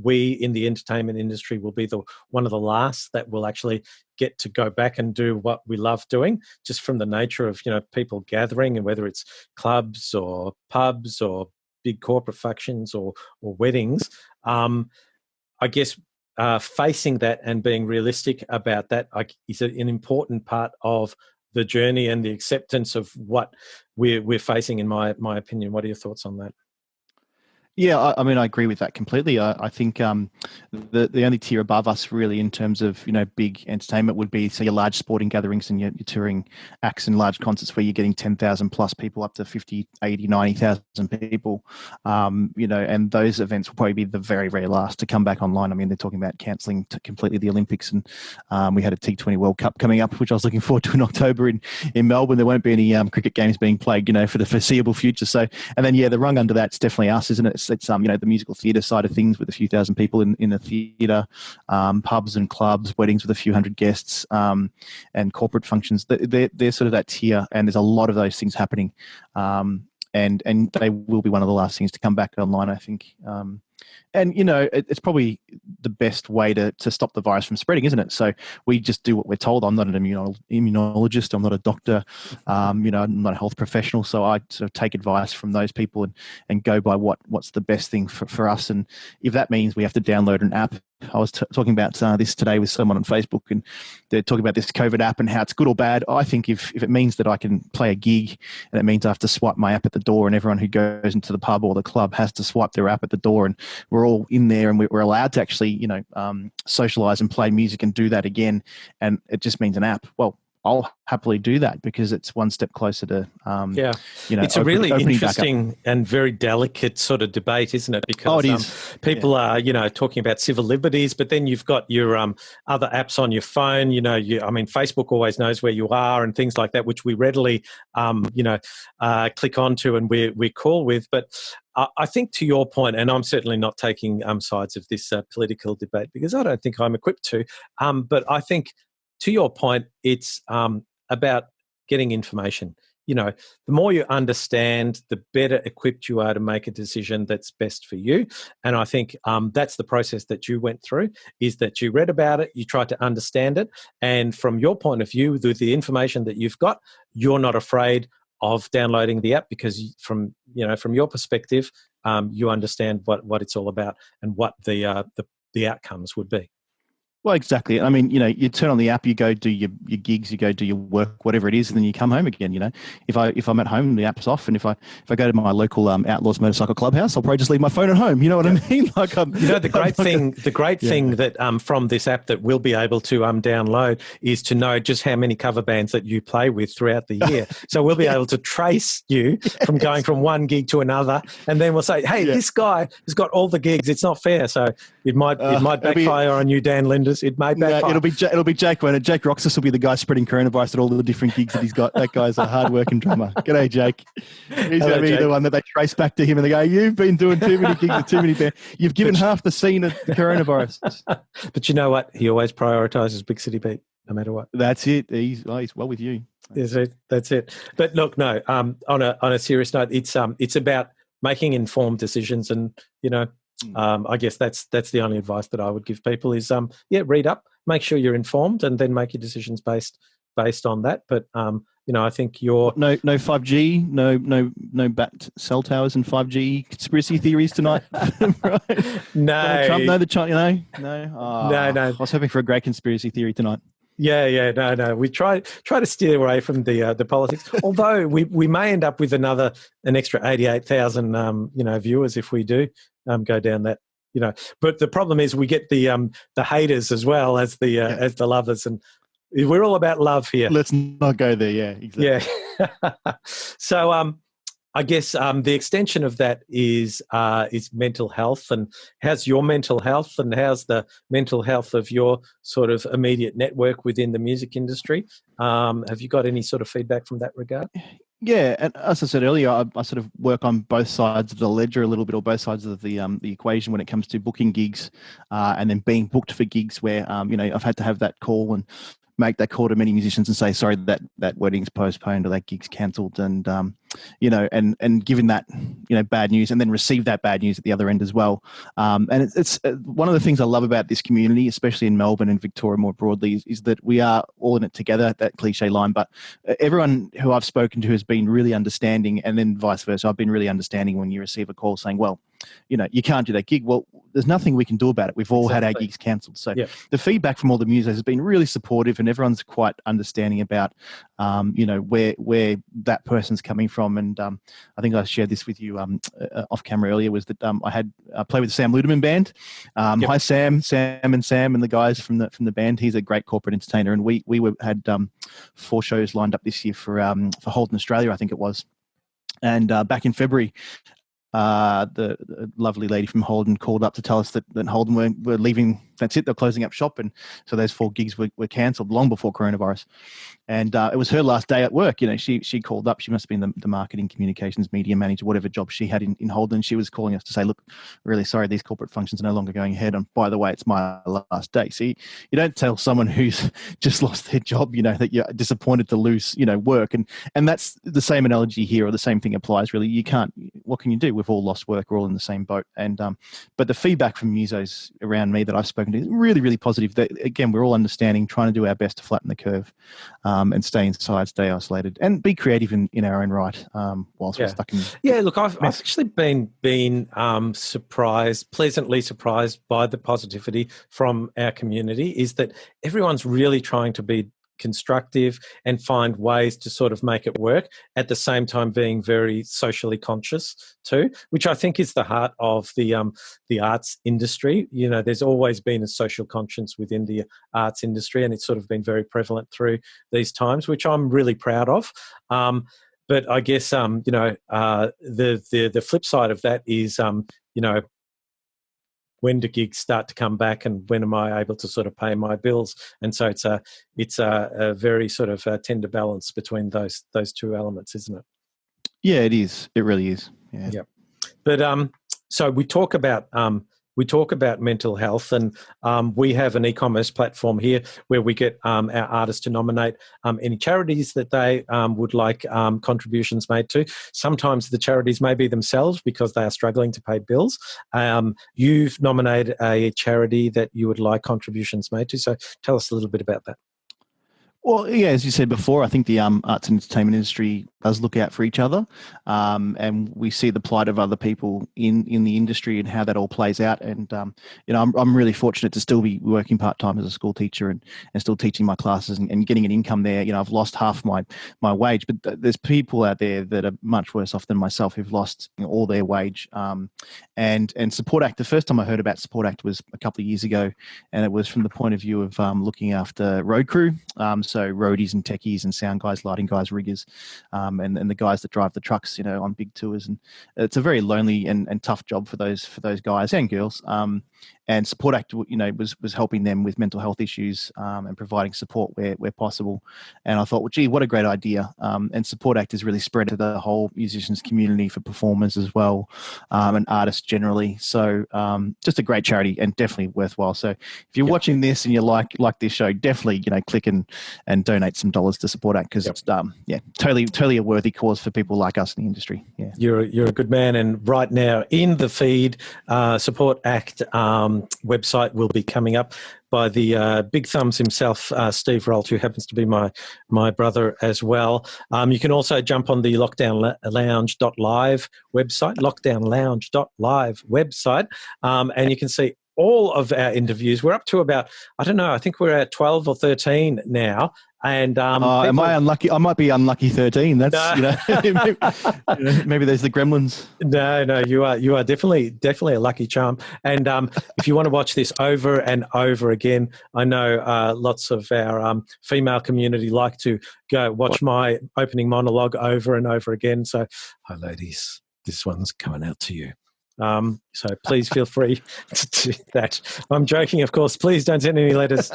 S1: we in the entertainment industry will be one of the last that will actually get to go back and do what we love doing, just from the nature of, you know, people gathering, and whether it's clubs or pubs or big corporate functions or weddings. I guess facing that and being realistic about that is an important part of the journey and the acceptance of what we're facing, in my opinion. What are your thoughts on that?
S2: Yeah, I mean, I agree with that completely. I think the only tier above us, really, in terms of, you know, big entertainment would be, say, your large sporting gatherings and your touring acts and large concerts where you're getting 10,000 plus people, up to 50, 80, 90,000 people. You know, and those events will probably be the very, very last to come back online. I mean, they're talking about cancelling completely the Olympics, and we had a T20 World Cup coming up, which I was looking forward to in October in Melbourne. There won't be any cricket games being played, you know, for the foreseeable future. So, and then, yeah, the rung under that's definitely us, isn't it? It's you know, the musical theatre side of things with a few thousand people in the theatre, pubs and clubs, weddings with a few hundred guests, and corporate functions. They're sort of that tier, and there's a lot of those things happening, and they will be one of the last things to come back online, I think. And, you know, it's probably the best way to stop the virus from spreading, isn't it? So we just do what we're told. I'm not an immunologist. I'm not a doctor. You know, I'm not a health professional. So I sort of take advice from those people and go by what's the best thing for us. And if that means we have to download an app, I was talking about this today with someone on Facebook, and they're talking about this COVID app and how it's good or bad. I think if it means that I can play a gig, and it means I have to swipe my app at the door, and everyone who goes into the pub or the club has to swipe their app at the door, and we're all in there, and we're allowed to actually, you know, socialize and play music and do that again, and it just means an app. Well, I'll happily do that because it's one step closer to, you know,
S1: it's a really interesting and very delicate sort of debate, isn't it? Because people are, you know, talking about civil liberties, but then you've got your other apps on your phone. You know, I mean, Facebook always knows where you are and things like that, which we readily, you know, click onto and we call with. But I think, to your point, and I'm certainly not taking sides of this political debate because I don't think I'm equipped to, but I think, to your point, it's about getting information. You know, the more you understand, the better equipped you are to make a decision that's best for you. And I think that's the process that you went through, is that you read about it, you tried to understand it, and from your point of view, with the information that you've got, you're not afraid of downloading the app because from your perspective, you understand what it's all about and what the outcomes would be.
S2: Well, exactly. I mean, you know, you turn on the app, you go do your gigs, you go do your work, whatever it is, and then you come home again. You know, if I'm at home, the app's off, and if I go to my local Outlaws Motorcycle Clubhouse, I'll probably just leave my phone at home. You know what I mean? Like, you know, the great thing that from this app that we'll be able to download is to know just how many cover bands that you play with throughout the year. So we'll be able to trace you from going from one gig to another, and then we'll say, hey, this guy has got all the gigs. It's not fair. So it might backfire on you, Dan Lynders. It may backfire. It'll be Jake, won't it? Jake Roxas will be the guy spreading coronavirus at all the different gigs that he's got. That guy's a hard-working drummer. G'day, Jake. He's going to be the one that they trace back to him and they go, you've been doing too many gigs with too many bands. You've given half the scene of the coronavirus.
S1: But you know what? He always prioritises Big City Beat, no matter what.
S2: That's it. He's well with you.
S1: That's it. But look, no. On a serious note, it's about making informed decisions, and you know. I guess that's the only advice that I would give people is read up, make sure you're informed, and then make your decisions based on that. But you know, I think no
S2: 5G, no bat cell towers and 5G conspiracy theories tonight. Right?
S1: No,
S2: Trump, no, no. Oh,
S1: no.
S2: I was hoping for a great conspiracy theory tonight.
S1: Yeah, no. We try to steer away from the politics. Although we may end up with an extra 88,000 viewers if we do go down that, you know. But the problem is we get the haters as well as the lovers, and we're all about love here.
S2: Let's not go there. Yeah, exactly.
S1: Yeah. So I guess the extension of that is mental health, and how's your mental health, and how's the mental health of your sort of immediate network within the music industry? Have you got any sort of feedback from that regard?
S2: Yeah, and as I said earlier, I sort of work on both sides of the ledger a little bit, or both sides of the equation when it comes to booking gigs, and then being booked for gigs where I've had to have that call and make that call to many musicians and say, sorry, that wedding's postponed or that gig's cancelled, and and given that bad news, and then receive that bad news at the other end as well. And it's one of the things I love about this community, especially in Melbourne and Victoria more broadly, is that we are all in it together. That cliche line, but everyone who I've spoken to has been really understanding, and then vice versa. I've been really understanding when you receive a call saying, well, you can't do that gig. Well, there's nothing we can do about it. We've all had our gigs cancelled. So the feedback from all the musos has been really supportive, and everyone's quite understanding about, where that person's coming from. And I think I shared this with you off camera earlier, was that I had played with the Sam Luderman band. Hi, Sam and the guys from the band. He's a great corporate entertainer, and we had 4 shows lined up this year for Holden Australia, I think it was. And back in February, the lovely lady from Holden called up to tell us that Holden were leaving. That's it. They're closing up shop, and so those 4 gigs were cancelled long before coronavirus. And it was her last day at work. She called up. She must have been the marketing, communications, media manager, whatever job she had in Holden. She was calling us to say, look, really sorry, these corporate functions are no longer going ahead. And by the way, it's my last day. So you don't tell someone who's just lost their job, that you're disappointed to lose, work. And that's the same analogy here, or the same thing applies really. You can't, what can you do? We've all lost work. We're all in the same boat. And but the feedback from musos around me that I've spoken to is really, really positive. That, again, we're all understanding, trying to do our best to flatten the curve, and stay inside, stay isolated, and be creative in our own right, whilst we're stuck in.
S1: Yeah, look, I've actually been surprised, pleasantly surprised by the positivity from our community. Is that everyone's really trying to be constructive and find ways to sort of make it work, at the same time being very socially conscious too, which I think is the heart of the arts industry. There's always been a social conscience within the arts industry, and it's sort of been very prevalent through these times, which I'm really proud of. But I guess the flip side of that is when do gigs start to come back, and when am I able to sort of pay my bills? And so it's a very sort of tender balance between those 2 elements, isn't it?
S2: Yeah, it is. It really is. Yeah.
S1: But so we talk about mental health, and we have an e-commerce platform here where we get our artists to nominate any charities that they would like contributions made to. Sometimes the charities may be themselves because they are struggling to pay bills. You've nominated a charity that you would like contributions made to, so tell us a little bit about that.
S2: Well, yeah, as you said before, I think the arts and entertainment industry does look out for each other, and we see the plight of other people in the industry and how that all plays out. And I'm really fortunate to still be working part time as a school teacher and still teaching my classes and getting an income there. I've lost half my wage, but there's people out there that are much worse off than myself who've lost all their wage. And Support Act. The first time I heard about Support Act was a couple of years ago, and it was from the point of view of looking after road crew. So roadies and techies and sound guys, lighting guys, riggers, and the guys that drive the trucks, on big tours. And it's a very lonely and tough job for those guys and girls. And Support Act, was helping them with mental health issues and providing support where possible. And I thought, well, gee, what a great idea. And Support Act is really spread to the whole musicians community, for performers as well, and artists generally. So just a great charity and definitely worthwhile. So if you're watching this and you like this show, definitely, click and donate some dollars to Support Act, because it's totally a worthy cause for people like us in the industry. Yeah, you're a good man. And right now in the feed, Support Act website will be coming up by the big thumbs himself, Steve Rolt, who happens to be my brother as well. You can also jump on the lockdownlounge.live website, lockdownlounge.live website, and you can see all of our interviews. We're up to about, I think we're at 12 or 13 now. And am I unlucky? I might be unlucky 13. That's maybe there's the gremlins. No, you are definitely a lucky charm. And if you want to watch this over and over again, I know lots of our female community like to go watch my opening monologue over and over again. So, hi ladies, this one's coming out to you. So please feel free to do that. I'm joking, of course. Please don't send any letters.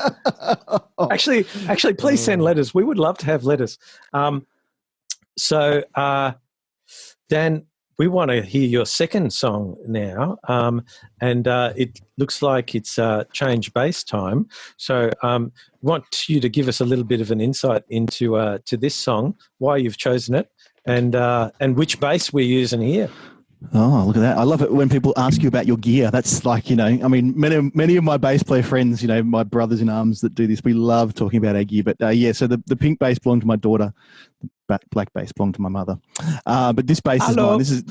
S2: Actually, please send letters. We would love to have letters. So, Dan,
S1: we want to hear your second song now, and it looks like it's change bass time. So we want you to give us a little bit of an insight into to this song, why you've chosen it, and which bass we're using here.
S2: Oh, look at that. I love it when people ask you about your gear. That's like, I mean, many of my bass player friends, my brothers in arms that do this, we love talking about our gear. But so the pink bass belonged to my daughter. The black bass belonged to my mother. But this bass is mine. This is,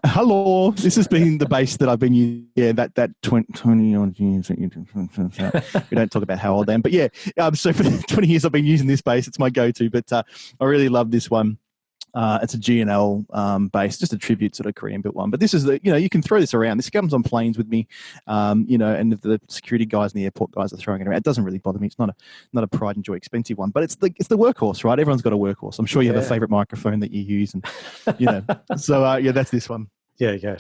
S2: hello. This has been the bass that I've been using. Yeah, that 20 odd years. We don't talk about how old I am. But yeah, so for 20 years I've been using this bass. It's my go-to. But I really love this one. It's a G&L bass, just a tribute sort of Korean built one. But this is you can throw this around. This comes on planes with me, and if the security guys and the airport guys are throwing it around, it doesn't really bother me. It's not a pride and joy expensive one, but it's the workhorse, right? Everyone's got a workhorse. I'm sure you have a favorite microphone that you use, and So that's this one.
S1: Yeah.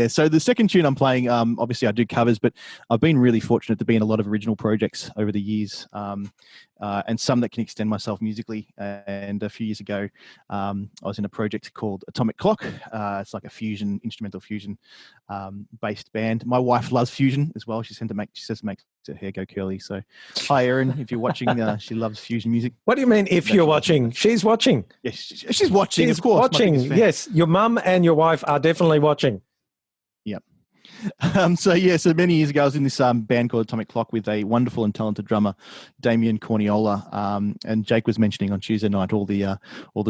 S2: So the second tune I'm playing, obviously I do covers, but I've been really fortunate to be in a lot of original projects over the years, and some that can extend myself musically. And a few years ago, I was in a project called Atomic Clock. It's like a instrumental fusion based band. My wife loves fusion as well. She says it makes her hair go curly. So hi, Erin, if you're watching, she loves fusion music.
S1: What do you mean if you're watching? She's watching.
S2: Yes, she's watching,
S1: She's
S2: of course.
S1: Watching, yes. Your mum and your wife are definitely watching.
S2: Yep. So many years ago, I was in this band called Atomic Clock with a wonderful and talented drummer, Damien Corniola. And Jake was mentioning on Tuesday night all the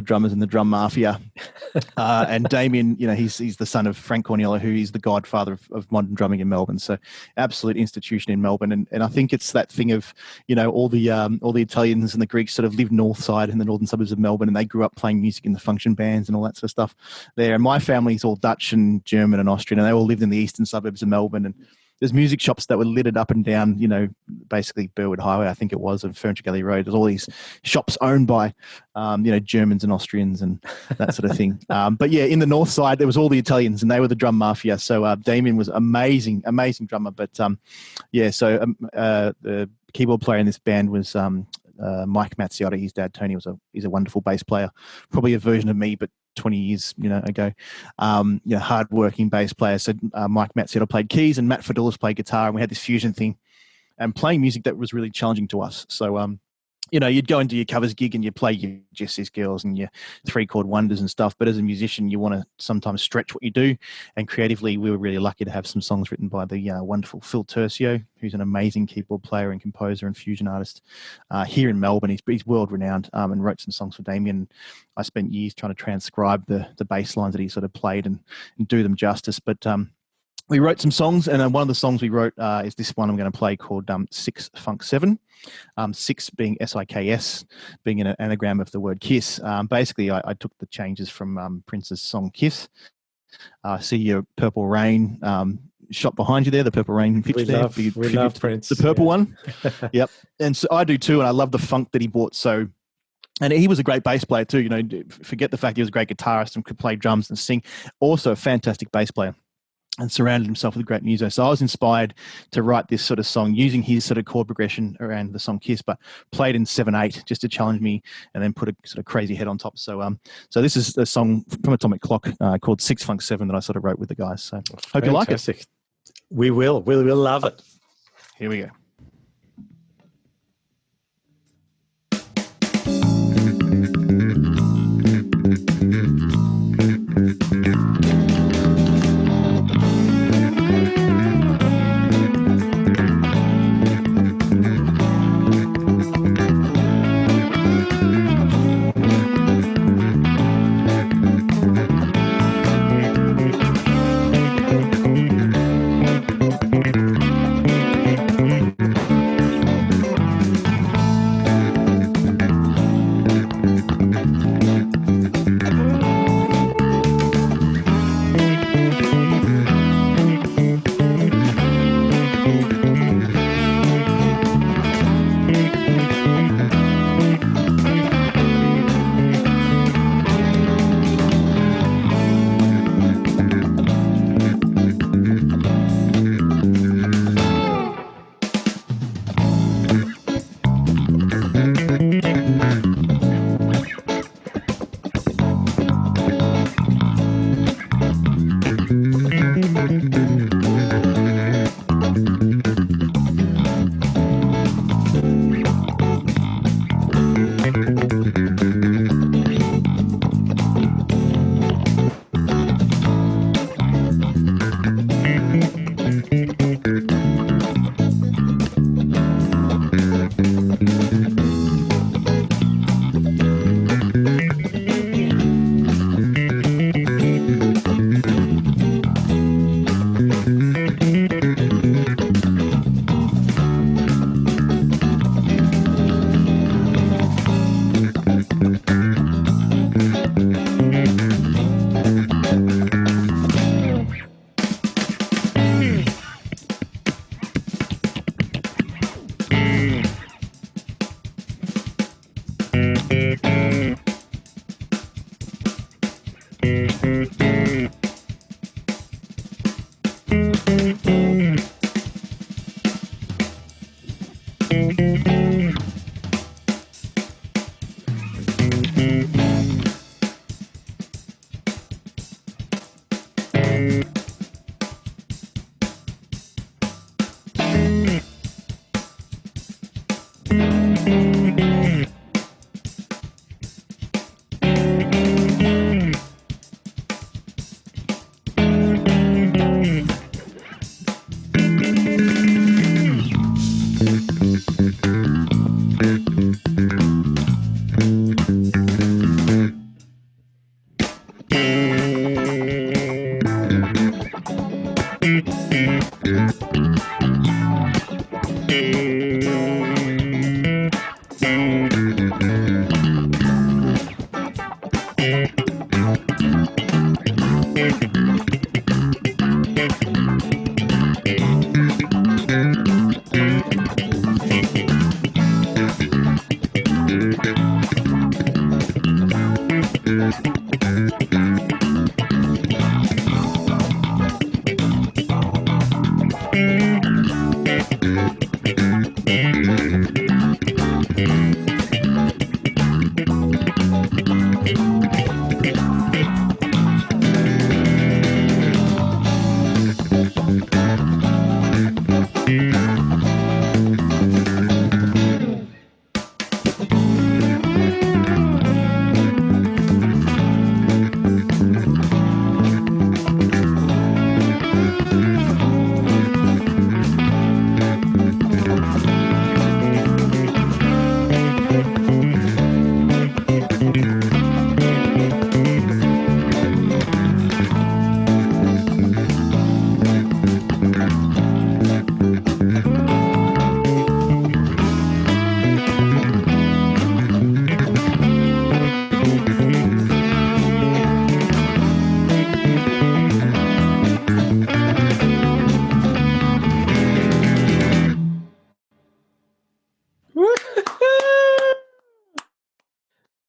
S2: drummers in the drum mafia. And Damien, he's the son of Frank Corniola, who is the godfather of modern drumming in Melbourne. So absolute institution in Melbourne. And I think it's that thing of, all the Italians and the Greeks sort of live north side in the northern suburbs of Melbourne, and they grew up playing music in the function bands and all that sort of stuff there. And my family's all Dutch and German and Austrian, and they all lived in the eastern suburbs of Melbourne. And there's music shops that were littered up and down, basically Burwood Highway, I think it was, and Furniture Gallery Road. There's all these shops owned by, Germans and Austrians and that sort of thing. But yeah, in the north side, there was all the Italians, and they were the drum mafia. So Damien was amazing drummer. But the keyboard player in this band was Mike Mazziotti. His dad, Tony, he's a wonderful bass player, probably a version of me, but 20 years ago. Hard-working bass player. So Mike Mazziotti played keys, and Matt Fidulis played guitar, and we had this fusion thing and playing music that was really challenging to us. So you'd go into your covers gig and you play your Jesse's Girls and your 3-chord wonders and stuff. But as a musician, you want to sometimes stretch what you do. And creatively, we were really lucky to have some songs written by the wonderful Phil Tercio, who's an amazing keyboard player and composer and fusion artist here in Melbourne. He's world renowned and wrote some songs for Damien. I spent years trying to transcribe the bass lines that he sort of played and do them justice. But we wrote some songs, and one of the songs we wrote is this one I'm going to play called 6 Funk 7. 6 being SIKS, being an anagram of the word kiss. Basically, I took the changes from Prince's song Kiss. See your Purple Rain shot behind you there, the Purple Rain picture there.
S1: We love Prince.
S2: The purple one. Yep. And so I do too, and I love the funk that he brought. And he was a great bass player too. Forget the fact he was a great guitarist and could play drums and sing. Also a fantastic bass player, and surrounded himself with great music. So I was inspired to write this sort of song using his sort of chord progression around the song Kiss, but played in 7/8 just to challenge me, and then put a sort of crazy head on top. So this is a song from Atomic Clock called 6 Funk 7 that I sort of wrote with the guys. So hope you like it.
S1: We will. We will love it.
S2: Here we go.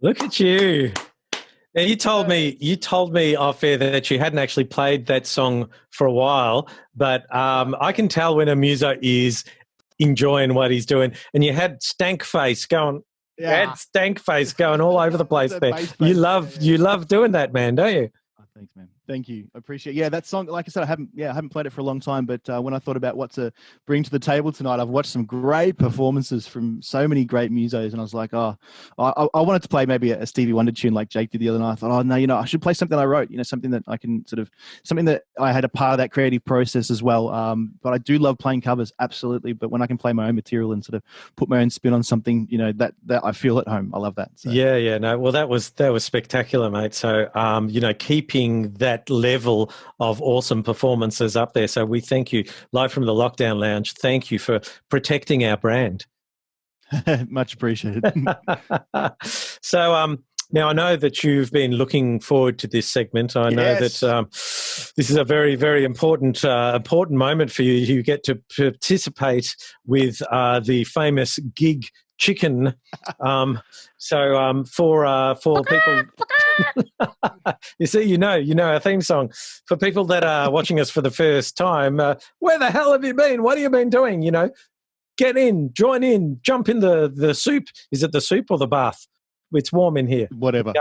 S1: Look at you. Now you told me off air that you hadn't actually played that song for a while, but I can tell when a muso is enjoying what he's doing. And you had stank face going. Yeah. You had stank face going all over the place there. You love doing that, man, don't you?
S2: Oh, thanks, man. Thank you. I appreciate it. Yeah, that song, like I said, I haven't played it for a long time, but when I thought about what to bring to the table tonight, I've watched some great performances from so many great musos, and I was like, I wanted to play maybe a Stevie Wonder tune like Jake did the other night. I thought, oh, no, I should play something I wrote, something that I can something that I had a part of that creative process as well. But I do love playing covers, absolutely. But when I can play my own material and sort of put my own spin on something, that I feel at home, I love that. So.
S1: Yeah, no, well, that was spectacular, mate. So, keeping that level of awesome performances up there. So we thank you, live from the Lockdown Lounge. Thank you for protecting our brand.
S2: Much appreciated.
S1: So now I know that you've been looking forward to this segment. I know that this is a very, very important moment for you. You get to participate with the famous gig chicken. For people, you see, you know our theme song. For people that are watching us for the first time, where the hell have you been? What have you been doing? Get in, join in, jump in the soup. Is it the soup or the bath? It's warm in here.
S2: Whatever.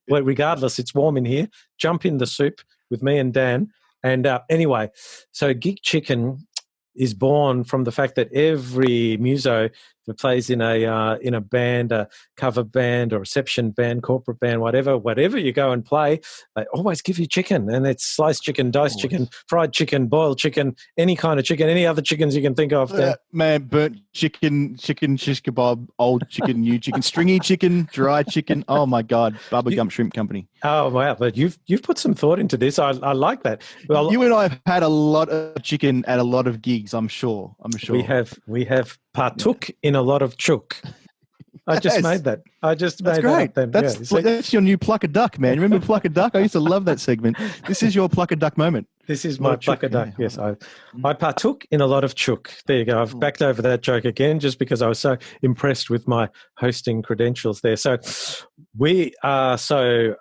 S1: Regardless, it's warm in here. Jump in the soup with me and Dan. And anyway, so Gig Chicken is born from the fact that every muso that plays in a band, a cover band or reception band, corporate band, whatever you go and play, they always give you chicken, and it's sliced chicken, diced chicken, fried chicken, boiled chicken, any kind of chicken, any other chickens you can think of.
S2: Man, burnt chicken, shish kebab, old chicken, new chicken, stringy chicken, dry chicken. Oh my God, Bubba Gump Shrimp Company.
S1: Oh wow, but you've put some thought into this. I like that. Well,
S2: you and I have had a lot of chicken at a lot of gigs. I'm sure.
S1: We have partook in a lot of chook. I just made that. That's
S2: great.
S1: That up then.
S2: That's your new Pluck a Duck, man. You remember Pluck a Duck? I used to love that segment. This is your Pluck a Duck moment.
S1: This is my Pluck a Duck. Yes, I partook in a lot of chook. There you go. I've backed over that joke again just because I was so impressed with my hosting credentials there. So we are so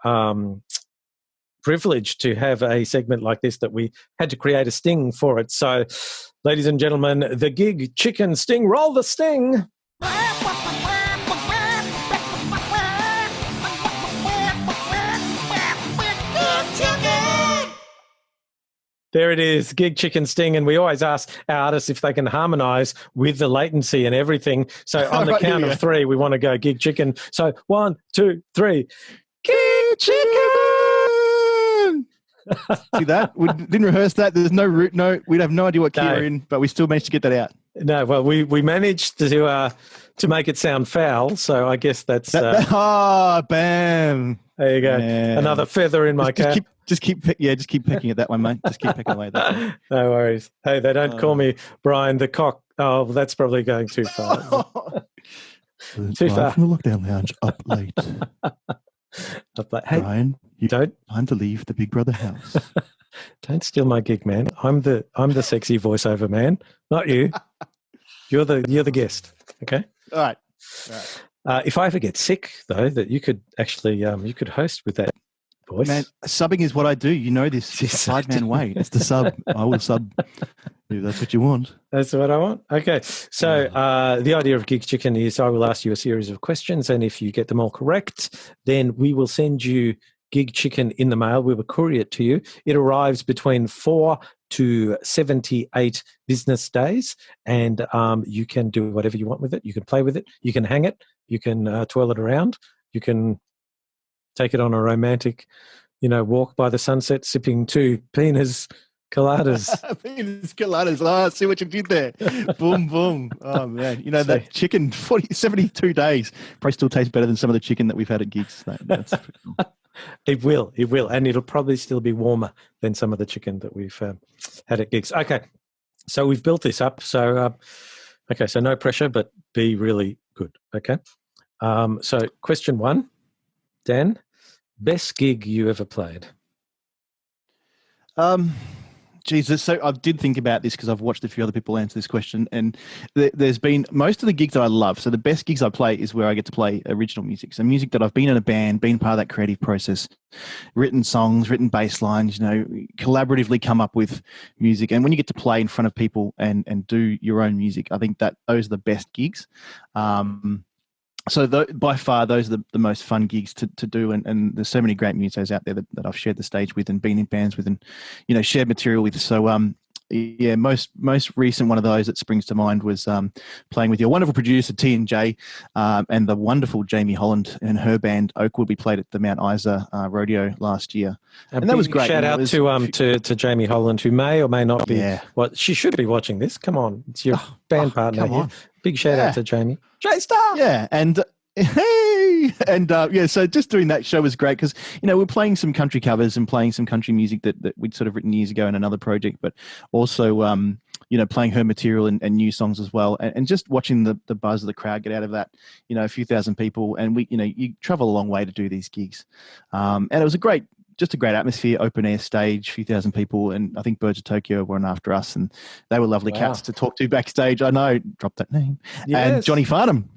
S1: privileged to have a segment like this that we had to create a sting for it. So, ladies and gentlemen, the Gig Chicken Sting. Roll the sting. There it is, Gig Chicken Sting. And we always ask our artists if they can harmonise with the latency and everything. So on the count of 3, we want to go Gig Chicken. So 1, 2, 3. Gig Chicken!
S2: See that? We didn't rehearse that. There's no root note. We'd have no idea what key we're in, but we still managed to get that out.
S1: No, well, we managed to make it sound foul. So I guess that's...
S2: bam.
S1: There you go.
S2: Yeah.
S1: Another feather in my cap.
S2: Just keep pecking at that one, mate. Just keep pecking away at that one.
S1: No worries. Hey, they don't call me Brian the Cock. Oh, that's probably going too far. Too far.
S2: From the lockdown lounge, up late. Hey, Brian,
S1: don't
S2: time to leave the Big Brother house.
S1: Don't steal my gig, man. I'm the sexy voiceover man, not you. You're the guest. Okay.
S2: All right.
S1: If I ever get sick, though, that you could actually you could host with that voice.
S2: Man, subbing is what I do. You know this. It's a 5-man way. It's the sub. I will sub. If that's what you want.
S1: That's what I want. Okay. So the idea of Gig Chicken is I will ask you a series of questions, and if you get them all correct, then we will send you Gig Chicken in the mail. We will courier it to you. It arrives between 4 to 78 business days, and you can do whatever you want with it. You can play with it. You can hang it. You can twirl it around. You can take it on a romantic, walk by the sunset, sipping 2 penis coladas.
S2: Penis coladas. Oh, I see what you did there. Boom, boom. Oh, man. That chicken, 72 days, probably still tastes better than some of the chicken that we've had at gigs. That's pretty cool.
S1: It will. And it'll probably still be warmer than some of the chicken that we've had at gigs. Okay. So we've built this up. So, so no pressure, but be really good. Okay. So question 1, Dan, best gig you ever played?
S2: Jesus, so I did think about this because I've watched a few other people answer this question, and there's been most of the gigs that I love. So the best gigs I play is where I get to play original music. So music that I've been in a band, been part of that creative process, written songs, written bass lines, collaboratively come up with music. And when you get to play in front of people and do your own music, I think that those are the best gigs. So by far, those are the most fun gigs to do, and there's so many great musos out there that I've shared the stage with and been in bands with and, shared material with. So, most recent one of those that springs to mind was playing with your wonderful producer, T&J, and the wonderful Jamie Holland and her band, Oakwood. We played at the Mount Isa rodeo last year. And that was great.
S1: Shout out to Jamie Holland, who may or may not be. Yeah. She should be watching this. Come on. It's your band partner here. Big shout out to Jamie. J-Star!
S2: Yeah, and hey! And so just doing that show was great because, we're playing some country covers and playing some country music that we'd sort of written years ago in another project, but also, playing her material and new songs as well. And just watching the buzz of the crowd get out of that, a few thousand people. And you travel a long way to do these gigs. And it was just a great atmosphere, open air stage, a few thousand people, and I think Birds of Tokyo were on after us, and they were lovely cats to talk to backstage. I know, drop that name. Yes. And Johnny Farnham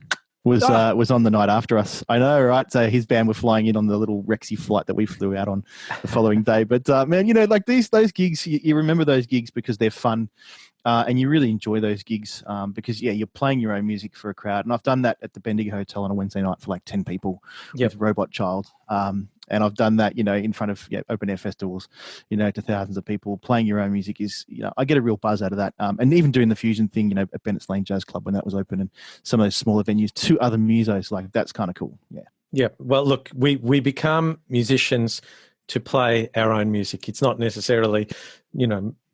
S2: was on the night after us. I know, right? So his band were flying in on the little Rexy flight that we flew out on the following day. But man, those gigs, you remember those gigs because they're fun. And you really enjoy those gigs because, you're playing your own music for a crowd. And I've done that at the Bendigo Hotel on a Wednesday night for like 10 people with Robot Child. And I've done that, in front of open air festivals, to thousands of people. Playing your own music is, I get a real buzz out of that. And even doing the fusion thing, at Bennett's Lane Jazz Club when that was open and some of those smaller venues, 2 other musos, like that's kind of cool. Yeah.
S1: Yeah. Well, look, we become musicians to play our own music. It's not necessarily,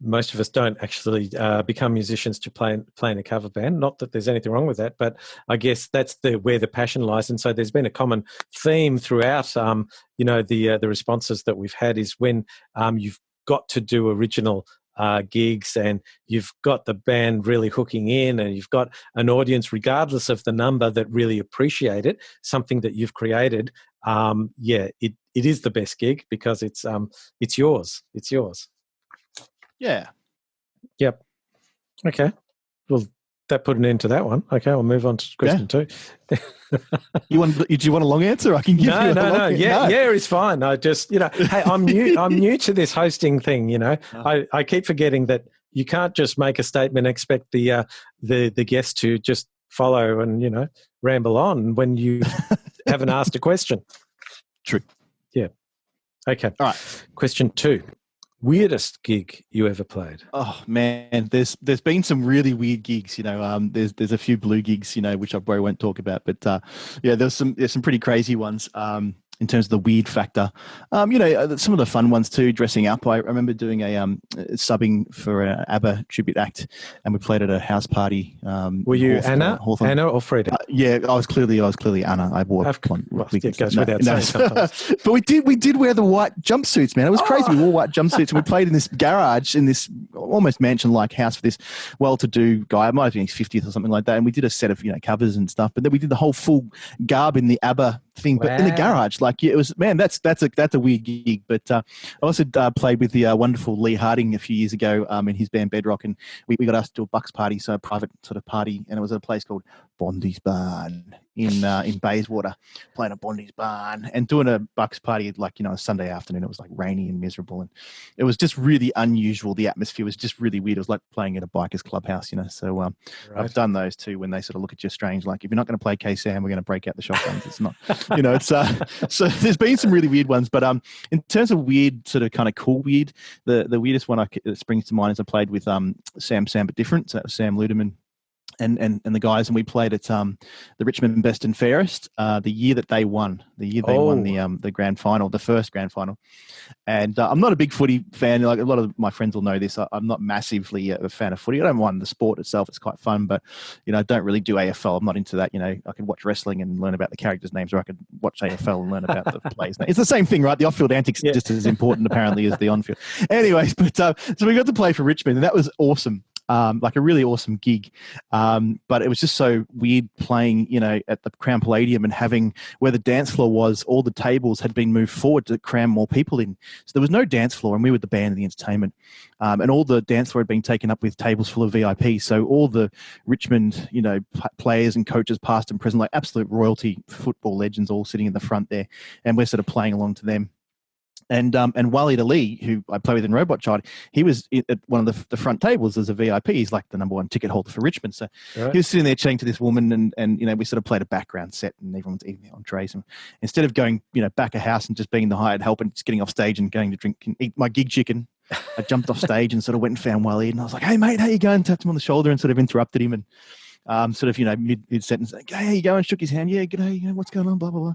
S1: most of us don't actually become musicians to play in a cover band. Not that there's anything wrong with that, but I guess that's where the passion lies. And so there's been a common theme throughout, the responses that we've had is when you've got to do original gigs and you've got the band really hooking in and you've got an audience, regardless of the number, that really appreciate it, something that you've created. It is the best gig because it's yours. It's yours.
S2: Yeah.
S1: Yep. Okay. Well, that put an end to that one. Okay, we'll move on to question 2.
S2: Do you want a long answer? I can give you
S1: No. Yeah, it's fine. I just, hey, I'm new to this hosting thing, I keep forgetting that you can't just make a statement and expect the guest to just follow and, ramble on when you haven't asked a question.
S2: True.
S1: Yeah. Okay.
S2: All right.
S1: Question 2. weirdest gig you ever played?
S2: Oh man, there's been some really weird gigs, you know. There's a few blue gigs, you know, which I probably won't talk about, but yeah, there's some pretty crazy ones. In terms of the weird factor, you know, some of the fun ones too. Dressing up, I remember doing a subbing for an ABBA tribute act, and we played at a house party.
S1: Were you Anna or Frida?
S2: Yeah, I was clearly Anna. I wore one.
S1: It goes without saying sometimes.
S2: But we did wear the white jumpsuits, man. It was crazy. We wore white jumpsuits, and we played in this garage in this almost mansion-like house for this well-to-do guy. It might have been his 50th or something like that. And we did a set of, you know, covers and stuff. But then we did the whole full garb in the ABBA thing, but in the garage. Like, yeah, it was, man, that's a weird gig. But I also played with the wonderful Lee Harding a few years ago in his band Bedrock, and we got asked to do a Bucks party, so a private sort of party, and it was at a place called Bondi's Barn in Bayswater, playing a Bondi's Barn and doing a Bucks party like, you know, a Sunday afternoon. It was like rainy and miserable, and it was just really unusual. The atmosphere was just really weird. It was like playing at a biker's clubhouse, you know. So right. I've done those too, when they sort of look at you strange, like, if you're not going to play K-Sam, we're going to break out the shotguns. It's not, you know, it's so there's been some really weird ones, but in terms of weird, sort of kind of cool weird, the weirdest one that springs to mind is I played with Sam But Different, so that was Sam Luderman and the guys, and we played at the Richmond Best and Fairest the year that they won. The year they won the grand final, the first grand final. And I'm not a big footy fan. Like, a lot of my friends will know this. I'm not massively a fan of footy. I don't mind the sport itself; it's quite fun. But, you know, I don't really do AFL. I'm not into that. You know, I can watch wrestling and learn about the characters' names, or I could watch AFL and learn about the players' names. It's the same thing, right? The off-field antics are just as important, apparently, as the on-field. Anyways, but so we got to play for Richmond, and that was awesome. Like a really awesome gig. But it was just so weird playing, you know, at the Crown Palladium and having where the dance floor was, all the tables had been moved forward to cram more people in. So there was no dance floor, and we were the band and the entertainment. And all the dance floor had been taken up with tables full of VIPs. So all the Richmond, you know, players and coaches, past and present, like absolute royalty football legends, all sitting in the front there. And we're sort of playing along to them. And Waleed Ali, who I play with in Robot Child, he was at one of the front tables as a VIP. He's like the number one ticket holder for Richmond. So he was sitting there chatting to this woman, and you know, we sort of played a background set, and everyone's eating their entrees. And instead of going, you know, back a house and just being the hired help and just getting off stage and going to drink and eat my gig chicken, I jumped off stage and sort of went and found Waleed, and I was like, "Hey mate, how you going?" Tapped him on the shoulder and sort of interrupted him, and sort of, you know, mid sentence, like, "Hey, how you going?" Shook his hand. "Yeah, g'day. You know, what's going on?" Blah blah blah.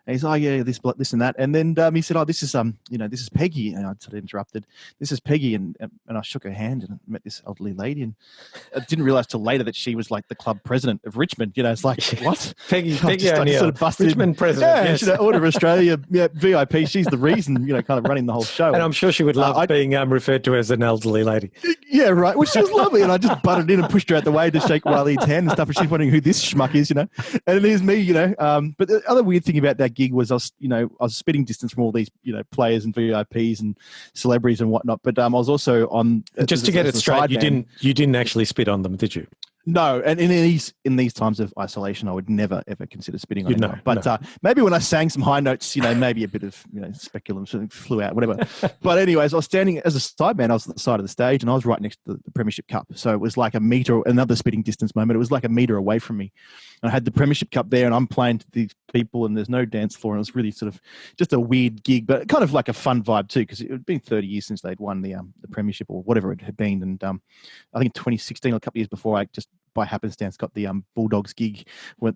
S2: And he's, "Oh yeah, this and that." And then he said, "Oh, this is you know, this is Peggy." And I sort of interrupted. "This is Peggy," and I shook her hand and met this elderly lady, and I didn't realize till later that she was like the club president of Richmond. You know, it's like, what?
S1: Peggy O'Neill,
S2: sort of busted
S1: Richmond president.
S2: Yeah,
S1: yes.
S2: You know, Order of Australia, yeah, VIP. She's the reason, you know, kind of running the whole show.
S1: And I'm sure she would love being referred to as an elderly lady.
S2: Yeah, right. Well, she was lovely, and I just butted in and pushed her out the way to shake Waleed's hand and stuff, and she's wondering who this schmuck is, you know. And there's me, you know. But the other weird thing about that gig was I was spitting distance from all these, you know, players and VIPs and celebrities and whatnot. But I was also on.
S1: Just to get it straight, you didn't actually spit on them, did you?
S2: No, and in these times of isolation, I would never ever consider spitting on anyone. But maybe when I sang some high notes, you know, maybe a bit of, you know, speculum sort of flew out, whatever. But anyways, I was standing as a sideman. I was at the side of the stage, and I was right next to the Premiership Cup. So it was like a meter, another spitting distance moment. It was like a meter away from me. And I had the Premiership Cup there, and I'm playing to these people, and there's no dance floor, and it was really sort of just a weird gig, but kind of like a fun vibe too, because it had been 30 years since they'd won the Premiership or whatever it had been. And I think in 2016, a couple of years before, I just by happenstance got the Bulldogs gig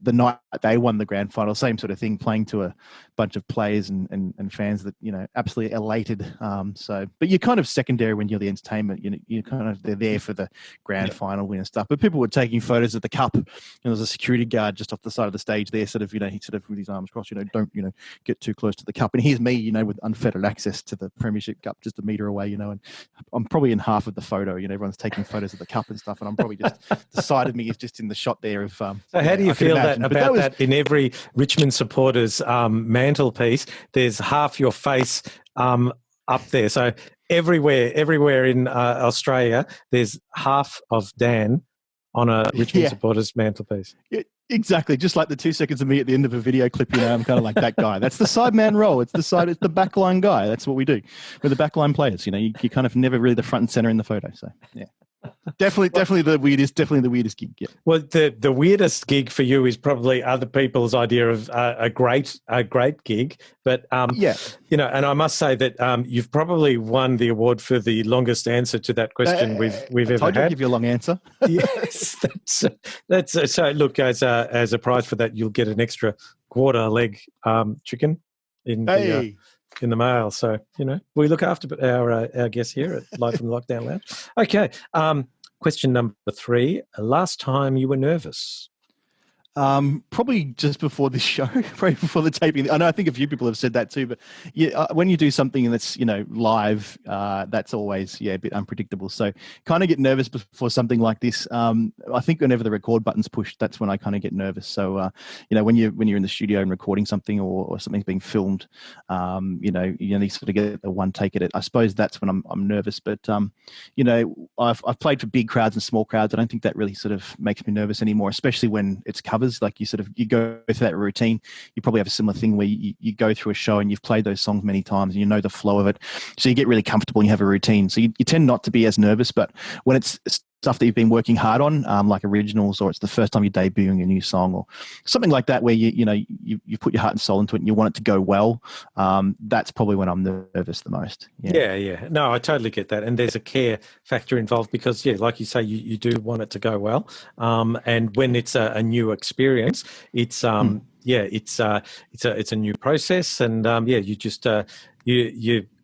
S2: the night they won the grand final. Same sort of thing, playing to a bunch of players and fans that, you know, absolutely elated. But you're kind of secondary when you're the entertainment. You know, you kind of, they're there for the grand final win and stuff. But people were taking photos of the cup, and there was a security guard just off the side of the stage there, sort of, you know, he sort of with his arms crossed, you know, don't, you know, get too close to the cup. And here's me, you know, with unfettered access to the Premiership Cup just a meter away, you know, and I'm probably in half of the photo. You know, everyone's taking photos of the cup and stuff, and I'm probably just the side of me is just in the shot there of. So
S1: how do you feel that in every Richmond supporter's mantelpiece, there's half your face up there? So everywhere in Australia, there's half of Dan on a Richmond supporter's mantelpiece. Yeah,
S2: exactly, just like the 2 seconds of me at the end of a video clip. You know, I'm kind of like that guy. That's the sideman role. It's the backline guy. That's what we do. We're the backline players. You know, you're kind of never really the front and center in the photo. So yeah. Definitely the weirdest gig. Yeah.
S1: Well, the weirdest gig for you is probably other people's idea of a great gig, but you know, and I must say that you've probably won the award for the longest answer to that question we've ever had.
S2: I'll give you a long answer.
S1: Yes, that's so. Look, as a prize for that, you'll get an extra quarter leg chicken in the mail. So you know, we look after our guests here at Live from the Lockdown Lounge. Okay. Question number 3. Last time you were nervous?
S2: Probably just before this show, probably before the taping. I know I think a few people have said that too, but when you do something that's, you know, live, that's always, a bit unpredictable. So kind of get nervous before something like this. I think whenever the record button's pushed, that's when I kind of get nervous. So, you know, when you're in the studio and recording something or something's being filmed, you know, you sort of get the one take at it. I suppose that's when I'm nervous, but, you know, I've played for big crowds and small crowds. I don't think that really sort of makes me nervous anymore, especially when it's covers. Like you go through that routine. You probably have a similar thing where you go through a show and you've played those songs many times and you know the flow of it. So you get really comfortable and you have a routine. So you tend not to be as nervous, but when it's stuff that you've been working hard on, like originals, or it's the first time you're debuting a new song or something like that, where you put your heart and soul into it and you want it to go well, that's probably when I'm nervous the most.
S1: Yeah. No, I totally get that. And there's a care factor involved because, like you say, you do want it to go well. And when it's a new experience, it's it's a new process, and you just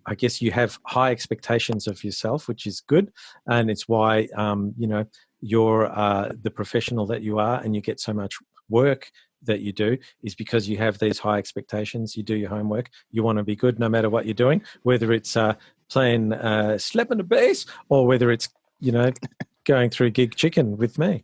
S1: I guess you have high expectations of yourself, which is good, and it's why you know, you're the professional that you are, and you get so much work that you do, is because you have these high expectations. You do your homework. You want to be good no matter what you're doing, whether it's playing slapping the bass or whether it's, you know, going through Gig Chicken with me.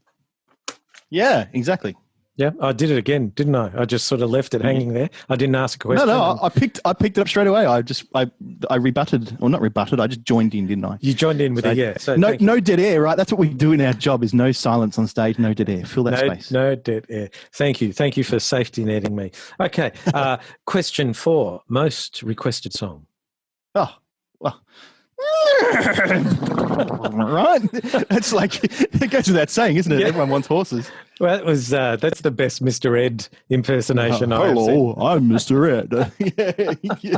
S2: Yeah, exactly.
S1: Yeah, I did it again, didn't I? I just sort of left it hanging there. I didn't ask a question.
S2: No, I picked it up straight away. I rebutted, or not rebutted. I just joined in, didn't I?
S1: You joined in with it, yeah. So
S2: no dead air, right? That's what we do in our job: is no silence on stage, no dead air. Fill that space.
S1: No dead air. Thank you for safety netting me. Okay, question 4: most requested song.
S2: Oh, well. Right, it's like it goes without saying, isn't it? Yeah. Everyone wants horses.
S1: Well, that was that's the best Mr. Ed impersonation I've seen.
S2: Hello, I'm Mr. Ed. Yeah.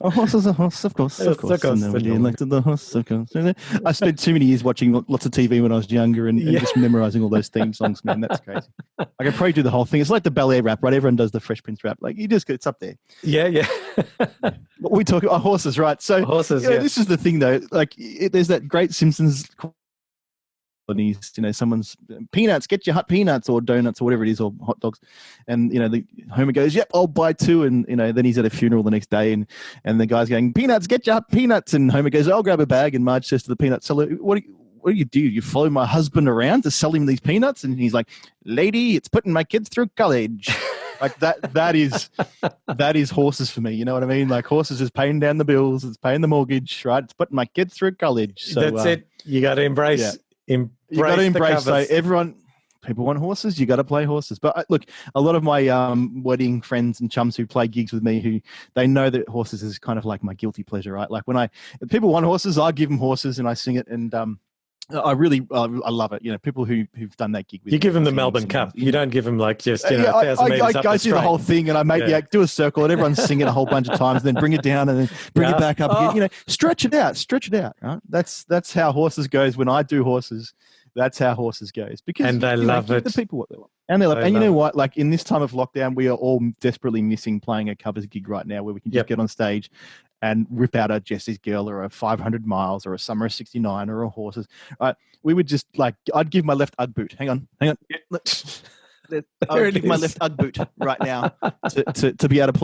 S2: A horse is a horse, of course. And then we elected the horse, of course. I spent too many years watching lots of TV when I was younger and just memorizing all those theme songs. Man, that's crazy. I can probably do the whole thing. It's like the ballet rap, right? Everyone does the Fresh Prince rap. Like it's up there.
S1: Yeah.
S2: What we talk about horses, right? So
S1: horses.
S2: This is the thing, though. Like there's that great Simpsons. Someone's peanuts, get your hot peanuts or donuts or whatever it is, or hot dogs, and the Homer goes, "Yep, I'll buy 2," and then he's at a funeral the next day, and the guy's going, "Peanuts, get your hot peanuts," and Homer goes, "I'll grab a bag," and Marge says to the peanut seller, "What do you do? You follow my husband around to sell him these peanuts?" And he's like, "Lady, it's putting my kids through college." Like that is horses for me. You know what I mean? Like horses is paying down the bills, it's paying the mortgage, right? It's putting my kids through college. So
S1: that's it. You got to embrace. Yeah. You got to embrace. So
S2: people want horses. You got to play horses. But look, a lot of my wedding friends and chums who play gigs with me, they know that horses is kind of like my guilty pleasure, right? Like if people want horses, I give them horses and I sing it, and I love it. People who've done that gig with
S1: you give them the Melbourne Cup. You don't give them like just 1,000 meters
S2: I go through the whole thing and I do a circle and everyone's singing a whole bunch of times, and then bring it down and then bring it back up again. Stretch it out. Right? That's how horses goes. When I do horses, that's how horses goes, because
S1: they love it.
S2: The people what they want, and they love. And you know what? Like in this time of lockdown, we are all desperately missing playing a covers gig right now, where we can just get on stage and rip out a Jesse's Girl or a 500 Miles or a Summer of '69 or a Horses. Right? We would just I'd give my left Ugg boot. Hang on. I would give my left Ugg boot right now to be able to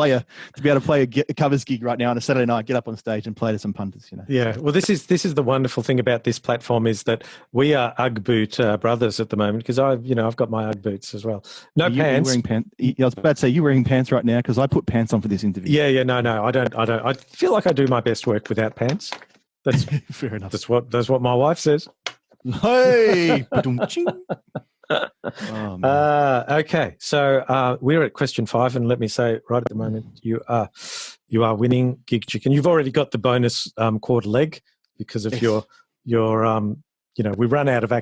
S2: play a covers gig right now on a Saturday night. Get up on stage and play to some punters.
S1: Yeah. Well, this is the wonderful thing about this platform, is that we are Ugg boot brothers at the moment, because I've got my Ugg boots as well. No pants.
S2: Wearing pants. I was about to say, you wearing pants right now, because I put pants on for this interview.
S1: Yeah. No, I don't. I feel like I do my best work without pants. That's
S2: fair enough.
S1: That's what my wife says.
S2: Hey.
S1: Okay, so we're at question 5, and let me say right at the moment, you are winning Gig Chicken. You've already got the bonus quarter leg because of your we ran out of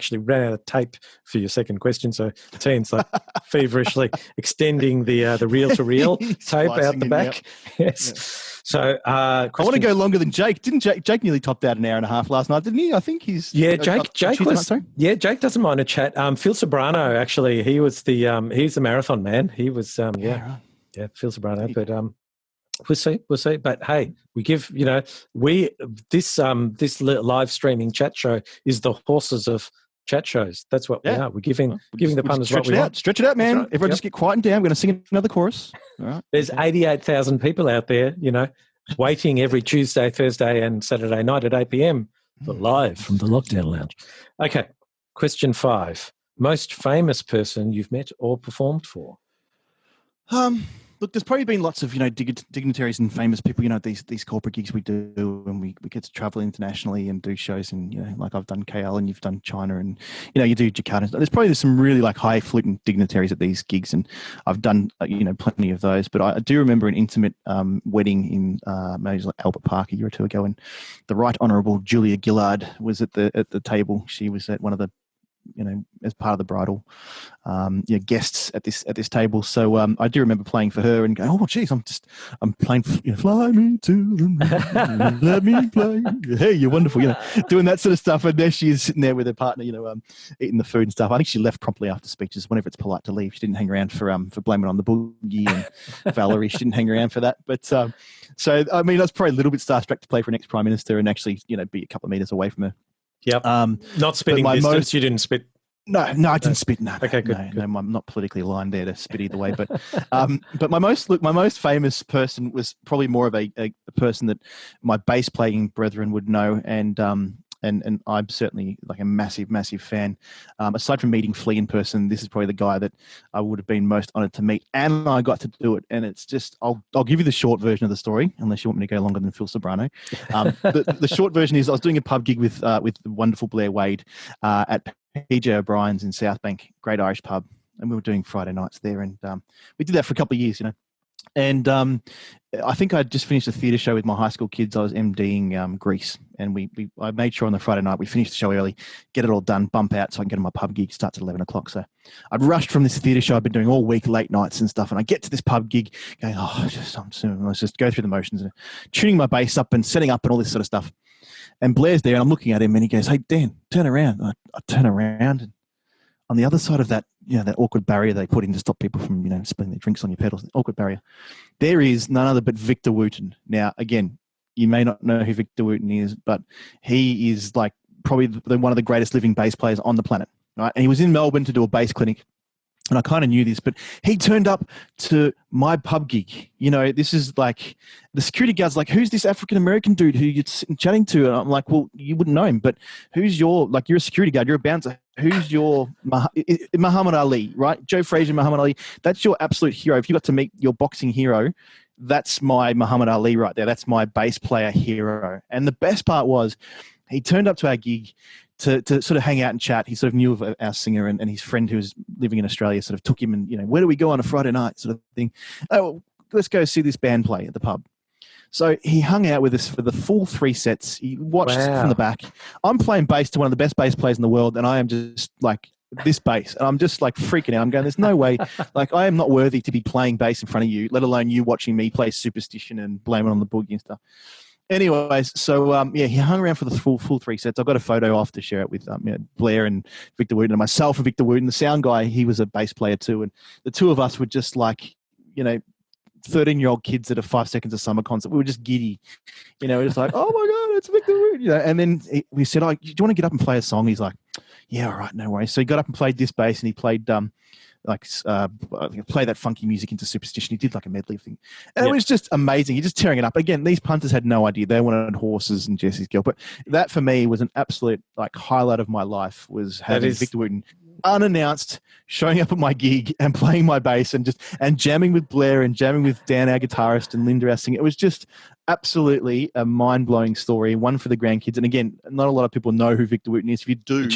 S1: tape for your second question. So Tian's like feverishly extending the reel-to-reel tape out the back. Yes.
S2: Yeah.
S1: So
S2: I want to go longer than Jake. Didn't Jake nearly topped out an hour and a half last night? Didn't he? I think he's
S1: Jake doesn't mind a chat. Phil Sobrano, actually, he was he's the marathon man. He was Phil Sobrano, but we'll see. But hey, we give this live streaming chat show is the horses of chat shows. That's what we are. We're giving the punters what we want.
S2: Stretch it out, man. Right. Everyone just get quiet and down. I'm going to sing another chorus. All right.
S1: There's 88,000 people out there, waiting every Tuesday, Thursday, and Saturday night at 8 p.m. for live from the Lockdown Lounge. Okay, question 5. Most famous person you've met or performed for?
S2: Look, there's probably been lots of, dignitaries and famous people, these corporate gigs we do, and we get to travel internationally and do shows in, like I've done KL and you've done China and, you do Jakarta. There's some really like highfalutin dignitaries at these gigs, and I've done, plenty of those. But I do remember an intimate wedding in maybe like Albert Park a year or two ago, and the Right Honourable Julia Gillard was at the table. She was at one of the, as part of the bridal guests at this table. So I do remember playing for her and going, oh geez, I'm playing fly me to the moon, let me play, hey, you're wonderful, doing that sort of stuff. And there she is sitting there with her partner, eating the food and stuff. I think she left promptly after speeches. Whenever it's polite to leave, she didn't hang around for Blame It on the Boogie and Valerie. She didn't hang around for that. But so I mean, I was probably a little bit starstruck to play for an ex-prime minister and actually be a couple of meters away from her.
S1: Yep. Not spitting distance. You didn't spit.
S2: No, I didn't spit. No,
S1: okay, good.
S2: No, I'm not politically aligned there to spit either way. But but my most famous person was probably more of a person that my bass playing brethren would know, and I'm certainly like a massive fan. Aside from meeting Flea in person, this is probably the guy that I would have been most honoured to meet, and I got to do it. And it's just, I'll give you the short version of the story, unless you want me to go longer than Phil Sobrano. The short version is I was doing a pub gig with the wonderful Blair Wade at PJ O'Brien's in South Bank, great Irish pub, and we were doing Friday nights there, and we did that for a couple of years, And I think I just finished a theatre show with my high school kids. I was MDing Greece, and I made sure on the Friday night we finished the show early, get it all done, bump out so I can get to my pub gig. Starts at 11 o'clock. So I'd rushed from this theatre show I've been doing all week, late nights and stuff, and I get to this pub gig going, let's just go through the motions, and tuning my bass up and setting up and all this sort of stuff. And Blair's there, and I'm looking at him, and he goes, "Hey, Dan, turn around." And I turn around, and on the other side of that, that awkward barrier they put in to stop people from, spilling their drinks on your pedals, the awkward barrier, there is none other but Victor Wooten. Now, again, you may not know who Victor Wooten is, but he is like probably one of the greatest living bass players on the planet, right? And he was in Melbourne to do a bass clinic. And I kind of knew this, but he turned up to my pub gig. This is like the security guard's like, "Who's this African-American dude who you're sitting chatting to?" And I'm like, "Well, you wouldn't know him, but who's you're a security guard, you're a bouncer. Who's your Muhammad Ali, right? Joe Frazier, Muhammad Ali. That's your absolute hero. If you got to meet your boxing hero, that's my Muhammad Ali right there. That's my bass player hero." And the best part was he turned up to our gig to sort of hang out and chat. He sort of knew of our singer, and his friend who was living in Australia sort of took him and, where do we go on a Friday night sort of thing? Oh, let's go see this band play at the pub. So he hung out with us for the full 3 sets. He watched from the back. I'm playing bass to one of the best bass players in the world, and I am just like this bass. And I'm just like freaking out. I'm going, there's no way. Like, I am not worthy to be playing bass in front of you, let alone you watching me play Superstition and Blame It on the Boogie and stuff. Anyways, so he hung around for the full 3 sets. I've got a photo off to share it with Blair and Victor Wooten and myself and Victor Wooten. The sound guy, he was a bass player too, and the two of us were just like, 13-year-old kids at a 5 Seconds of Summer concert. We were just giddy, we're just like, oh my god, it's Victor Wooten, And then we said, "Oh, do you want to get up and play a song?" He's like, "Yeah, all right, no worries." So he got up and played this bass, and he played play that funky music into Superstition. He did like a medley thing, and it was just amazing. He's just tearing it up. Again, these punters had no idea. They wanted horses and Jesse's Girl, but that for me was an absolute highlight of my life. Was having Victor Wooten unannounced showing up at my gig and playing my bass and jamming with Blair and jamming with Dan, our guitarist, and Linda, our singer. It was just absolutely a mind-blowing story, one for the grandkids. And again, not a lot of people know who Victor Wooten is. If you do,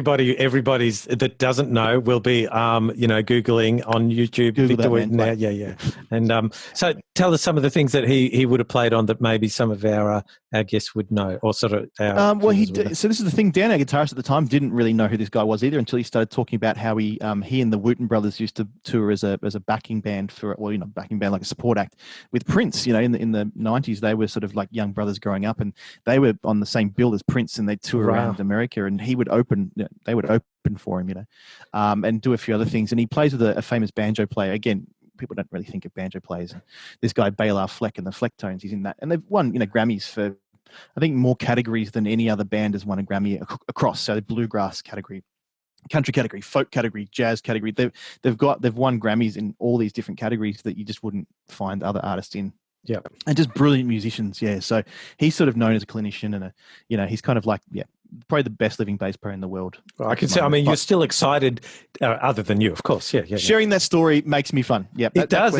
S1: but everybody's that doesn't know will be Googling on YouTube
S2: Google
S1: Victor
S2: that,
S1: Wooten
S2: man.
S1: now. Yeah. And so tell us some of the things that he would have played on that maybe some of our guests would know, or sort of our
S2: well, so this is the thing. Dan, our guitarist at the time, didn't really know who this guy was either until he started talking about how he and the Wooten brothers used to tour as a backing band for, well, backing band, like a support act with Prince. In the 90s, they were sort of like young brothers growing up, and they were on the same bill as Prince, and they'd tour around America, and they would open for him, and do a few other things. And he plays with a famous banjo player. Again, people don't really think of banjo players. This guy, Bela Fleck, and the Flecktones, he's in that. And they've won, Grammys for, I think, more categories than any other band has won a Grammy across. So the bluegrass category, country category, folk category, jazz category. They've won Grammys in all these different categories that you just wouldn't find other artists in.
S1: Yeah,
S2: and just brilliant musicians. Yeah, so he's sort of known as a clinician, and he's kind of like probably the best living bass player in the world.
S1: Well, I can say. I mean, you're still excited, other than you, of course. Yeah.
S2: Sharing that story makes me fun. Yeah,
S1: it does.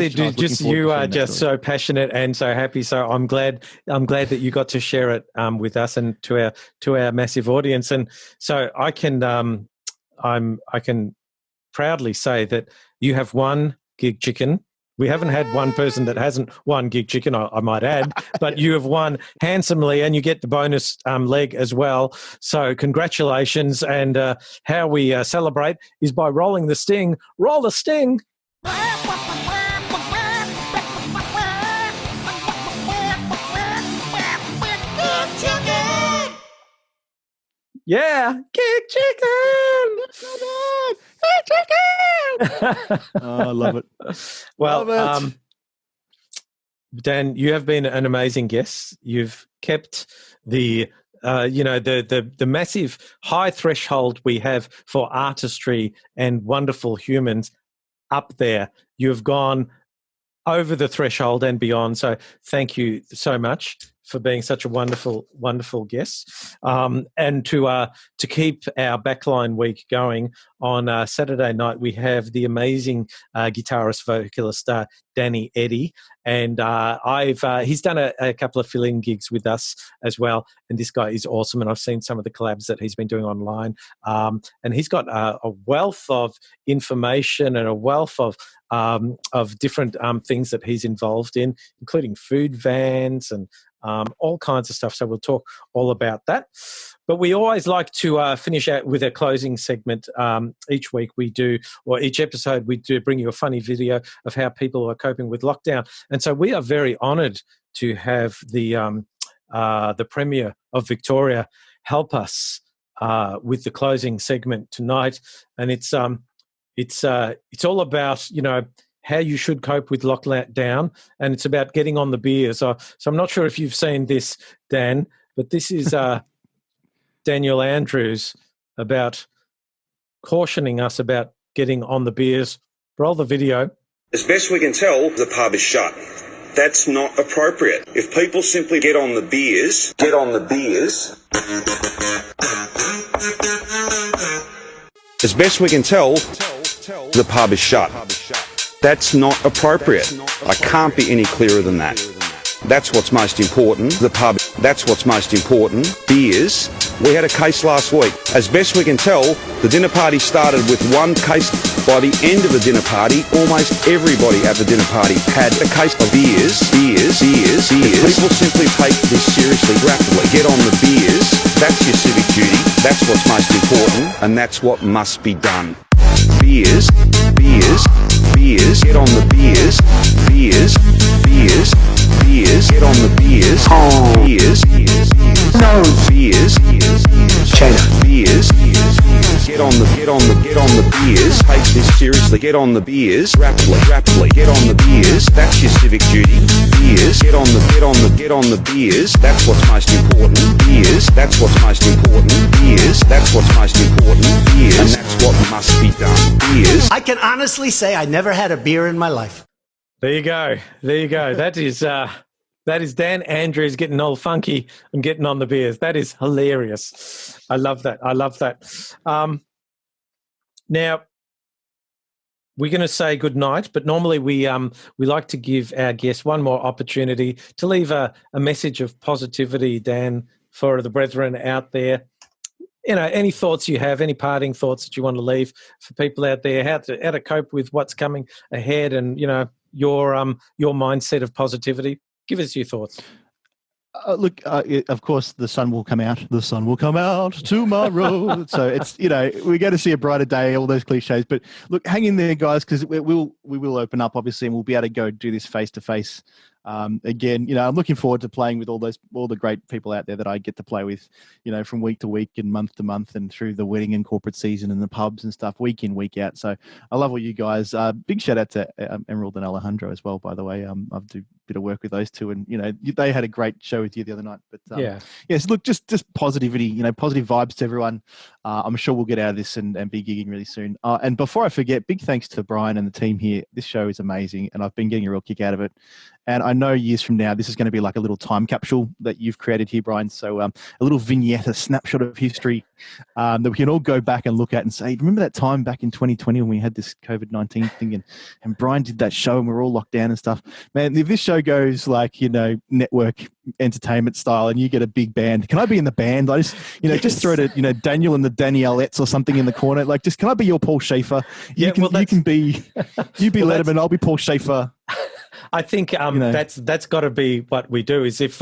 S1: You are just so passionate and so happy. So I'm glad that you got to share it with us and to our massive audience. And so I can I can proudly say that you have won Gig Chicken. We haven't had one person that hasn't won Gig Chicken, I might add, but you have won handsomely, and you get the bonus leg as well. So congratulations. And how we celebrate is by rolling the sting. Roll the sting. Yeah, Gig Chicken. Gig Chicken.
S2: Oh, I love it.
S1: Well,
S2: love it.
S1: Dan, you have been an amazing guest. You've kept the the massive high threshold we have for artistry and wonderful humans up there. You've gone over the threshold and beyond. So thank you so much for being such a wonderful, wonderful guest. And to keep our Backline week going, on Saturday night we have the amazing guitarist, vocalist Danny Eddy, and he's done a couple of fill-in gigs with us as well. And this guy is awesome, and I've seen some of the collabs that he's been doing online. And he's got a wealth of information and a wealth of different things that he's involved in, including food vans and all kinds of stuff. So we'll talk all about that. But we always like to finish out with a closing segment. Each week we do, or each episode we do, bring you a funny video of how people are coping with lockdown. And so we are very honoured to have the Premier of Victoria help us with the closing segment tonight. And it's all about, how you should cope with lockdown, and it's about getting on the beers. So I'm not sure if you've seen this, Dan, but this is Daniel Andrews about cautioning us about getting on the beers. Roll the video.
S4: As best we can tell, the pub is shut. That's not appropriate. If people simply get on the beers. As best we can tell, the pub is shut. That's not appropriate. I can't be any clearer than that. That's what's most important. The pub, that's what's most important. Beers. We had a case last week. As best we can tell, the dinner party started with one case. By the end of the dinner party, almost everybody at the dinner party had a case of beers. If people simply take this seriously, rapidly, get on the beers. That's your civic duty. That's what's most important, and that's what must be done. Beers, get on the beers, get on the beers, China, get on the beers, take this seriously, get on the beers, rapidly, get on the beers, that's your civic duty, beers, get on the beers, that's what's most important, beers, that's what's most important, beers, that's what's most important, beers, and that's what must be done, beers.
S5: I can honestly say I never had a beer in my life.
S1: There you go. That is Dan Andrews getting all funky and getting on the beers. That is hilarious. I love that. Now, we're going to say good night, but normally we like to give our guests one more opportunity to leave a message of positivity, Dan, for the brethren out there. Any thoughts you have, any parting thoughts that you want to leave for people out there, how to cope with what's coming ahead, and your mindset of positivity. Give us your thoughts.
S2: Look, of course, the sun will come out. The sun will come out tomorrow. So it's, we're going to see a brighter day, all those cliches. But look, hang in there, guys, because we will open up, obviously, and we'll be able to go do this face-to-face. Again, I'm looking forward to playing with all the great people out there that I get to play with, from week to week and month to month and through the wedding and corporate season and the pubs and stuff, week in, week out. So I love all you guys. Big shout out to Emerald and Alejandro as well, by the way. I've do a bit of work with those two, and they had a great show with you the other night. But yes, look, just positivity, positive vibes to everyone. I'm sure we'll get out of this and be gigging really soon. And before I forget, big thanks to Brian and the team here. This show is amazing, and I've been getting a real kick out of it. And I know years from now, this is going to be like a little time capsule that you've created here, Brian. So a little vignette, a snapshot of history that we can all go back and look at and say, remember that time back in 2020 when we had this COVID-19 thing and Brian did that show and we're all locked down and stuff. Man, if this show goes like, network entertainment style and you get a big band, can I be in the band? I just,
S1: Yes.
S2: just throw to, Daniel and the Danielettes or something in the corner. Like, just, can I be your Paul Schaefer? You be Letterman, I'll be Paul Schaefer.
S1: I think that's got to be what we do. Is if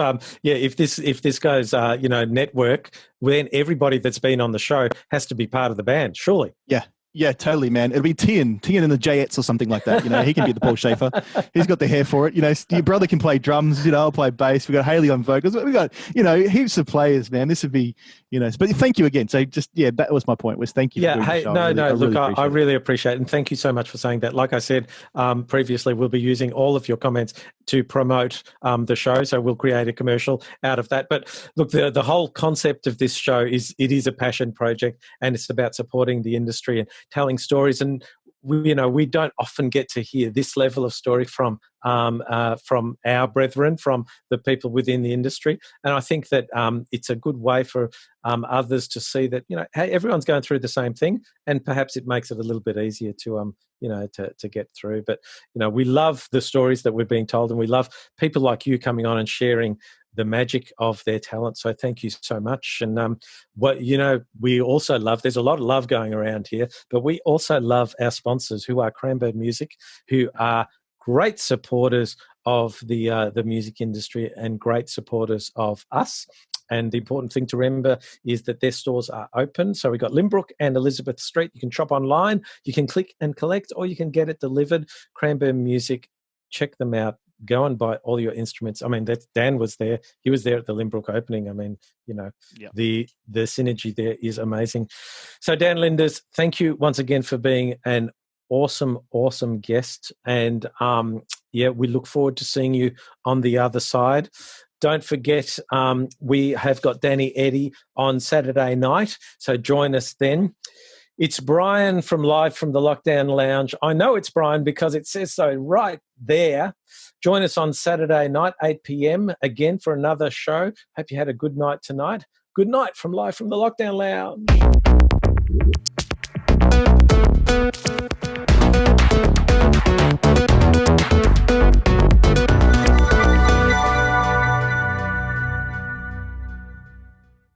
S1: this goes network, then everybody that's been on the show has to be part of the band. Surely.
S2: Yeah, totally, man. It'll be Tian and the Jayettes or something like that. He can be the Paul Schaefer. He's got the hair for it. Your brother can play drums. I'll play bass. We've got Haley on vocals. We've got, heaps of players, man. This would be, but thank you again. So that was my point, was thank you.
S1: Yeah, hey, I really appreciate it. And thank you so much for saying that. Like I said previously, we'll be using all of your comments to promote the show. So we'll create a commercial out of that. But look, the whole concept of this show is a passion project, and it's about supporting the industry and telling stories. And we don't often get to hear this level of story from our brethren, from the people within the industry. And I think that it's a good way for others to see that, hey, everyone's going through the same thing, and perhaps it makes it a little bit easier to to get through. But, we love the stories that we're being told, and we love people like you coming on and sharing the magic of their talent. So thank you so much. And we also love, there's a lot of love going around here, but we also love our sponsors, who are Cranberry Music, who are great supporters of the music industry and great supporters of us. And the important thing to remember is that their stores are open. So we've got Limbrook and Elizabeth Street. You can shop online, you can click and collect, or you can get it delivered. Cranberry Music, check them out. Go and buy all your instruments. I mean, Dan was there. He was there at the Limbrook opening. I mean, the synergy there is amazing. So Dan Lynders, thank you once again for being an awesome guest. And we look forward to seeing you on the other side. Don't forget, we have got Danny Eddy on Saturday night, so join us then. It's Brian live from the Lockdown Lounge. I know it's Brian because it says so right there. Join us on Saturday night, 8 p.m, again for another show. Hope you had a good night tonight. Good night from live from the Lockdown Lounge.